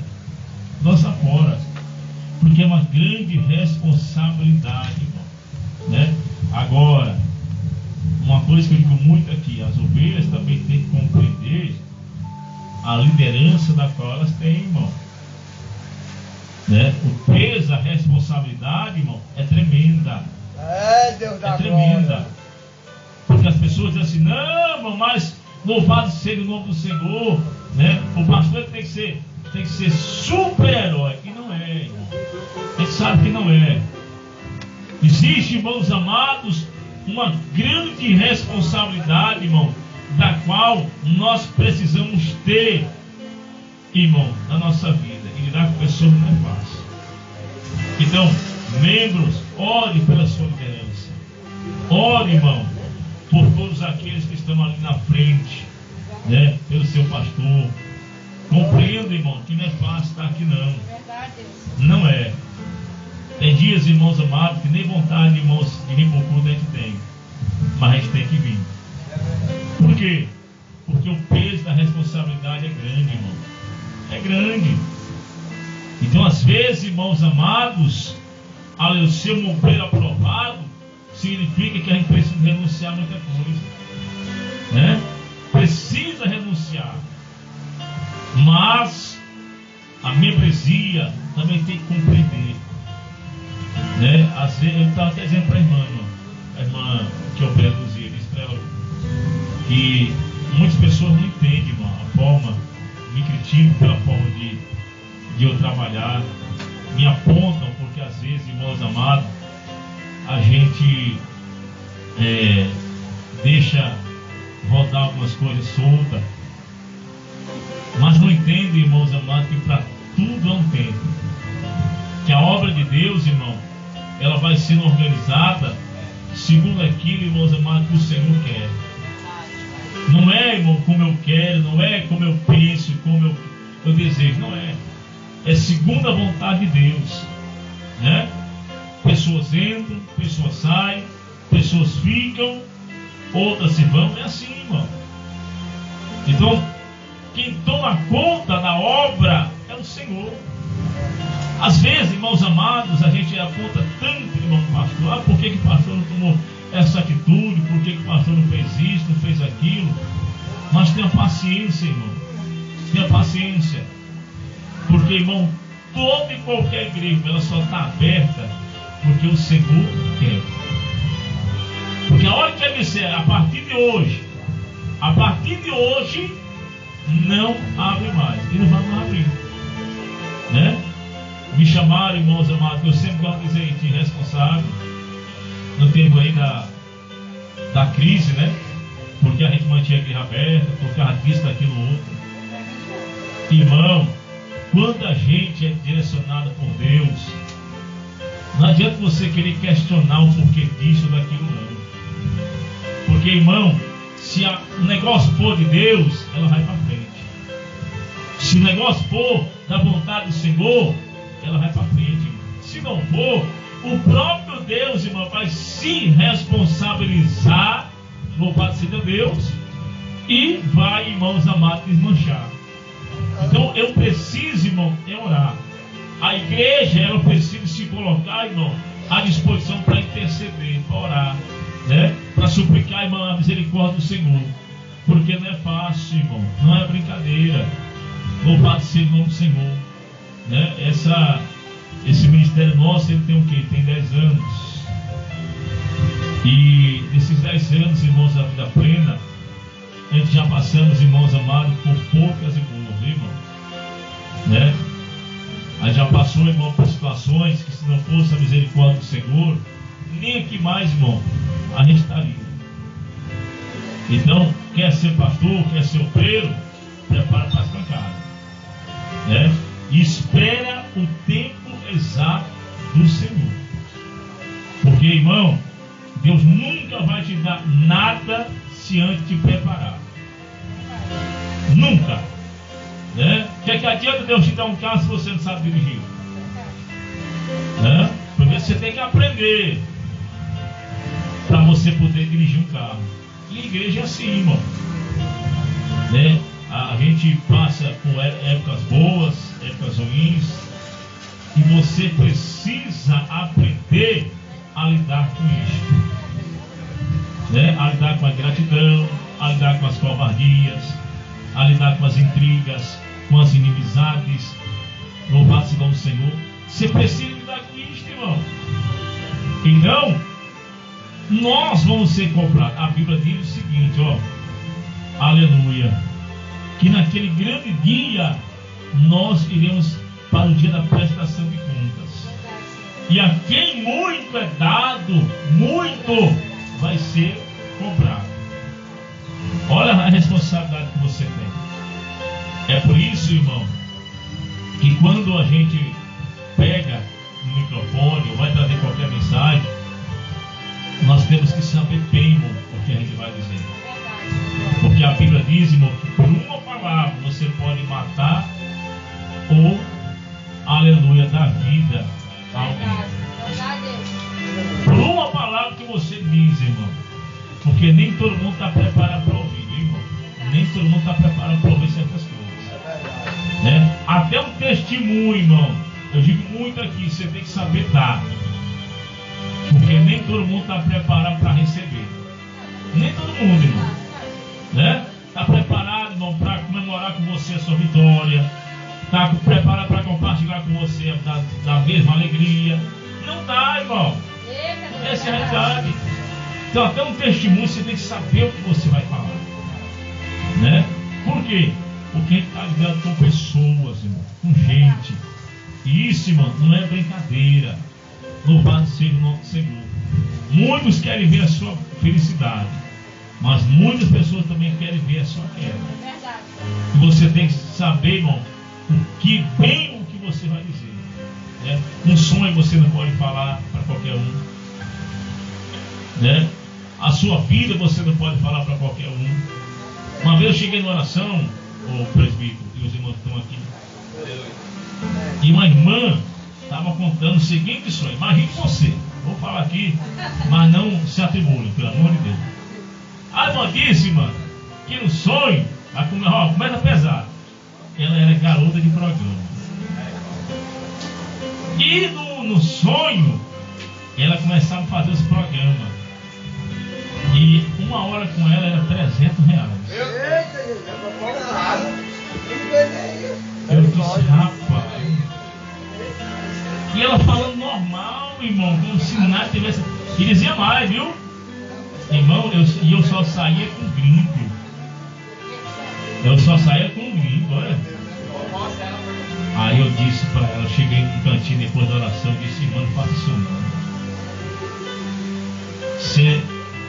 Lançar fora. Porque é uma grande responsabilidade, irmão, né? Agora, uma coisa que eu digo muito aqui, as ovelhas também têm que compreender a liderança da qual elas têm, irmão, né? O peso, a responsabilidade, irmão, é tremenda. Deus da é tremenda. glória. Porque as pessoas dizem assim, não, irmão, mas louvado seja o nome do Senhor, né? O pastor tem que ser super-herói. E não é, irmão. A gente sabe que não é. Existe, irmãos amados, uma grande responsabilidade, irmão, da qual nós precisamos ter, irmão, na nossa vida. E lidar com pessoas não é fácil. Então, membros, ore pela sua liderança. Ore, irmão, por todos aqueles que estão ali na frente, né? Pelo seu pastor. Compreenda, irmão, que não é fácil estar aqui, não. Não é. Tem dias, irmãos amados, que nem vontade, irmãos, de vir para o culto a gente tem. Mas a gente tem que vir. Por quê? Porque o peso da responsabilidade é grande, irmão. É grande. Então, às vezes, irmãos amados, ao ser um obreiro aprovado, significa que a gente precisa renunciar a muita coisa, né? Precisa renunciar. Mas a membresia também tem que compreender, né? Às vezes, eu estava até dizendo para a irmã que eu produzi, disse para ela que muitas pessoas não entendem, irmão, a forma, me criticam pela forma de eu trabalhar, me apontam, porque às vezes, irmãos amados, a gente deixa rodar algumas coisas soltas, mas não entende, irmãos amados, que para tudo há um tempo. Que a obra de Deus, irmão, ela vai sendo organizada segundo aquilo, irmãos amados, que o Senhor quer. Não é, irmão, como eu quero, não é como eu penso, como eu desejo, não é. É segundo a vontade de Deus, né? pessoas entram, pessoas saem, pessoas ficam, outras se vão. É assim, irmão. Então, quem toma conta da obra é o Senhor. Às vezes, irmãos amados, a gente aponta tanto, irmão pastor, por que o pastor não tomou essa atitude, por que o pastor não fez isso, não fez aquilo. Mas tenha paciência, irmão. Tenha paciência. Porque, irmão, toda e qualquer igreja, ela só está aberta porque o Senhor quer. Porque a hora que ele disser, a partir de hoje, não abre mais. Ele não vai mais abrir. Né? Me chamaram, irmãos amados, que eu sempre gosto de dizer, irresponsável, no tempo aí da crise, né? Porque a gente mantinha a igreja aberta, por causa disso, daquilo outro. Irmão, quando a gente é direcionado por Deus, não adianta você querer questionar o porquê disso ou daquilo não. Porque, irmão, se o negócio for de Deus, ela vai para frente. Se o negócio for da vontade do Senhor, ela vai para frente. Se não for, o próprio Deus, irmão, vai se responsabilizar, louvado seja Deus, e vai, irmãos amados, desmanchar. Então eu preciso, irmão, orar. A igreja, ela precisa se colocar, irmão, à disposição para interceder, para orar, né? Para suplicar, irmão, a misericórdia do Senhor. Porque não é fácil, irmão, não é brincadeira. Louvado seja o nome do Senhor, né? Esse ministério nosso, ele tem o quê? Tem 10 anos. E nesses 10 anos, irmãos, da vida plena, a gente já passamos, irmãos amados, por poucas e boas, irmão, né? A gente já passou, irmão, por situações que, se não fosse a misericórdia do Senhor, nem aqui mais, irmão, a gente estaria. Então, quer ser pastor, quer ser obreiro, prepara para as pancadas, né? E espera o tempo exato do Senhor. Porque, irmão, Deus nunca vai te dar nada se antes te preparar. Nunca. Né? Que adianta Deus te dar um carro se você não sabe dirigir? Né? Porque você tem que aprender para você poder dirigir um carro. E a igreja é assim, irmão. Né? A gente passa por épocas boas, épocas ruins, e você precisa aprender a lidar com isso, né? A lidar com a ingratidão, a lidar com as covardias, a lidar com as intrigas, com as inimizades. Louvado seja o nome do Senhor. Você precisa lidar com isso, irmão. Então, nós vamos ser comprados. A Bíblia diz o seguinte, ó, aleluia, que naquele grande dia nós iremos para o dia da prestação de contas. E a quem muito é dado, muito vai ser cobrado. Olha a responsabilidade que você tem. É por isso, irmão, que quando a gente pega o microfone ou vai trazer qualquer mensagem, nós temos que saber bem, irmão, o que a gente vai dizer. Porque a Bíblia diz, irmão, que por uma palavra você pode matar ou, aleluia, dar vida a alguém. Por uma palavra que você diz, irmão. Porque nem todo mundo está preparado para ouvir, irmão. Nem todo mundo está preparado para ouvir certas coisas, né? Até um testemunho, irmão, eu digo muito aqui, você tem que saber dar. Porque nem todo mundo está preparado para receber. Nem todo mundo, irmão, né? Está preparado, irmão, para comemorar com você a sua vitória. Está preparado para compartilhar com você da mesma alegria. Não dá, irmão. Essa é a realidade. Então, até um testemunho você tem que saber o que você vai falar, né? Por quê? Porque a gente está lidando com pessoas, irmão, com gente. E isso, irmão, não é brincadeira. Louvado seja o nome do Senhor. Muitos querem ver a sua felicidade, mas muitas pessoas também querem ver a sua queda. E você tem que saber, irmão, o que você vai dizer, né? Um sonho você não pode falar para qualquer um, né? A sua vida você não pode falar para qualquer um. Uma vez eu cheguei numa oração, o presbítero e os irmãos que estão aqui, e uma irmã, estava contando o seguinte sonho. Imagine você, vou falar aqui, mas não se atribulem, pelo amor de Deus. A irmã disse, mano, que no sonho, começa pesado. Ela era garota de programa. E no sonho, ela começava a fazer os programas. E uma hora com ela era R$300. Eu disse, rapaz. E ela falando normal, irmão, como se nada tivesse. E dizia mais, viu? Irmão, eu só saía com gringo. Eu só saía com gringo, olha. Aí eu disse para ela, eu cheguei no cantinho depois da oração, eu disse, irmão, não faça isso não.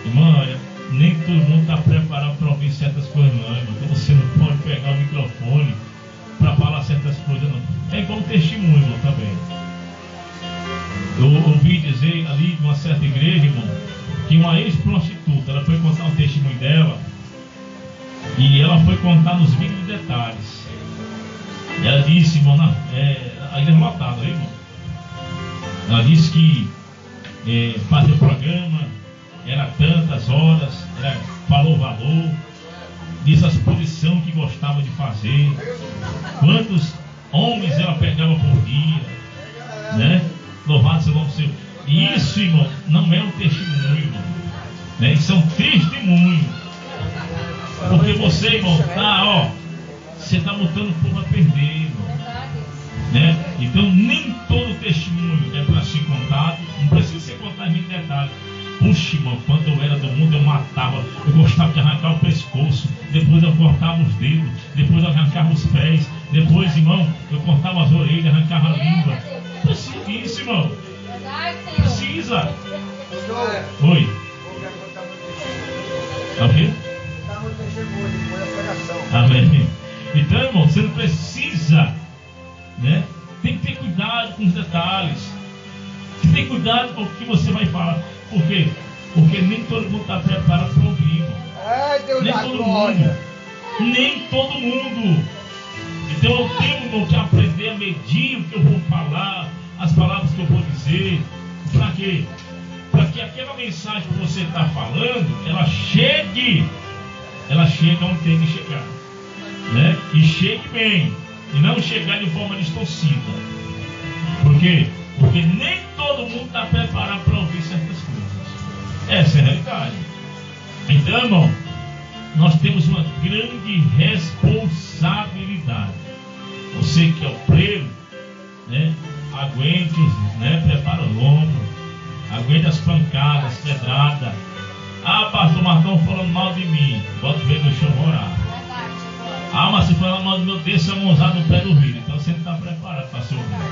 Irmão, olha, nem todo mundo está preparado para ouvir certas coisas não, irmão. Então você não pode pegar o microfone para falar certas coisas não. É igual um testemunho, irmão, também. Eu ouvi dizer ali numa certa igreja, irmão, que uma ex-prostituta, ela foi contar um testemunho dela e ela foi contar nos mínimos detalhes. Ela disse, irmão, a igreja lotada, irmão. Ela disse que fazer o programa era tantas horas, falou valor, disse as posições que gostava de fazer, quantos homens ela pegava por dia, né? Louvado seja o nome do Senhor. E isso, irmão, não é um testemunho, irmão, né? Isso é um testemunho. Porque você, irmão, você está botando o povo a perder, irmão, né? Então nem todo testemunho é para ser contado, não precisa ser contado em detalhes. Puxa, irmão, quando eu era do mundo eu matava, eu gostava de arrancar o pescoço, depois eu cortava os dedos, depois eu arrancava os pés, depois, irmão, eu cortava as orelhas, arrancava a língua. Precisa disso, irmão. Precisa. Oi. Tá ouvindo? Amém. Então, irmão, você não precisa, né? Tem que ter cuidado com os detalhes. Tem que ter cuidado com o que você vai falar. Por quê? Porque nem todo mundo está preparado para ouvir. Nem todo mundo. Nem todo mundo. Então eu tenho, irmão, que aprender a medir o que eu vou falar, as palavras que eu vou dizer. Para quê? Para que aquela mensagem que você está falando, ela chegue onde tem que chegar, né? E chegue bem. E não chegar de forma distorcida. Por quê? Porque nem todo mundo está preparado para ouvir certas coisas. Essa é a realidade. Então, irmão, nós temos uma grande responsabilidade. Você que é o preso, né? Aguente, né? Prepara o lombo, aguente as pancadas, pedrada. Ah, pastor Marcão falando mal de mim. Bota o pé no chão, orar. Ah, mas se falar mal do meu Deus, eu vou usar no pé do vidro. Então você não está preparado para ser ouvido.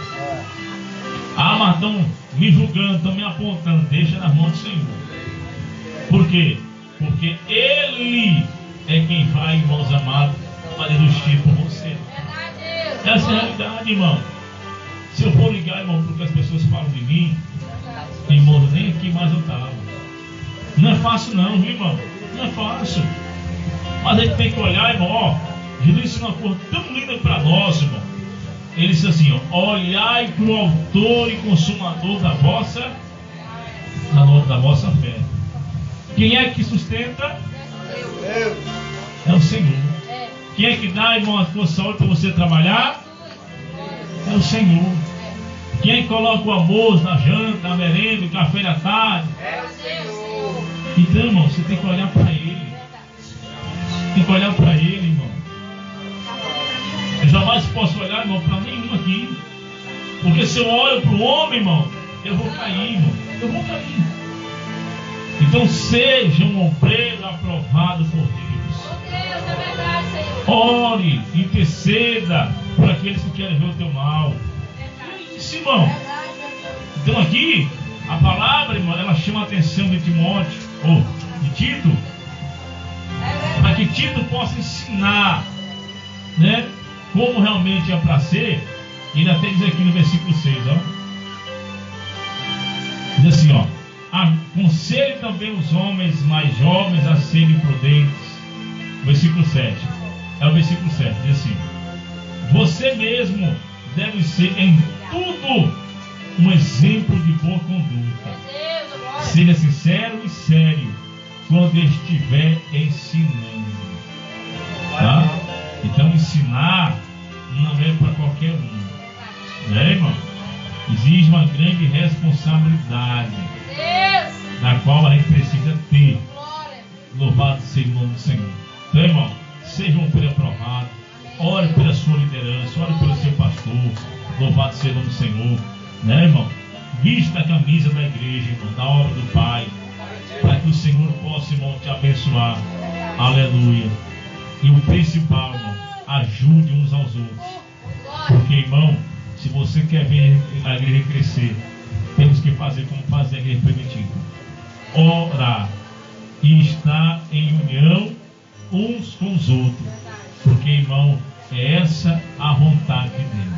Ah, mas estão me julgando, estão me apontando. Deixa nas mãos do Senhor. Por quê? Porque Ele é quem vai, irmãos amados, fazer justiça por você. Essa é a realidade, irmão. Se eu for ligar, irmão, porque as pessoas falam de mim, irmão, nem aqui mais eu estava. Não é fácil não, viu, irmão? Não é fácil. Mas a gente tem que olhar, irmão, ó. Jesus ensinou uma coisa tão linda para nós, irmão. Ele disse assim, ó, olhai para o autor e consumador da vossa fé. Quem é que sustenta? Deus. É o Senhor. Quem é que dá, irmão, a tua saúde para você trabalhar? É o Senhor. Quem é que coloca o almoço na janta, na merenda, o café da tarde? É o Senhor. Então, irmão, você tem que olhar para Ele. Tem que olhar para Ele, irmão. Eu jamais posso olhar, irmão, para nenhum aqui. Porque se eu olho para o homem, irmão, eu vou cair, irmão. Eu vou cair. Então seja um obreiro aprovado por Deus. Ore, interceda por aqueles que querem ver o teu mal. É isso, irmão. Então aqui, a palavra, irmão, ela chama a atenção de Timóteo, ou de Tito, para que Tito possa ensinar, né, como realmente é para ser. E ainda tem diz aqui no versículo 6, ó. Diz assim, ó: aconselhe também os homens mais jovens a serem prudentes. Versículo 7. É o versículo 7. Diz assim: você mesmo deve ser em tudo um exemplo de boa conduta. Deus, glória. Seja sincero e sério quando estiver ensinando. Tá? Então ensinar não é para qualquer um, né, irmão? Exige uma grande responsabilidade, Deus. na qual a gente precisa ter. Glória. Louvado seja o nome do Senhor. Então, irmão, seja um filho aprovado. Ore pela sua liderança, ore pelo seu pastor. Louvado seja o nome do Senhor, né, irmão? Vista a camisa da igreja, irmão, da obra do Pai, para que o Senhor possa, irmão, te abençoar. Aleluia. E o principal, irmão, ajude uns aos outros. Porque, irmão, se você quer ver a igreja crescer, temos que fazer como fazer a igreja primitiva: orar e estar em união uns com os outros. Porque, irmão, é essa a vontade de Deus.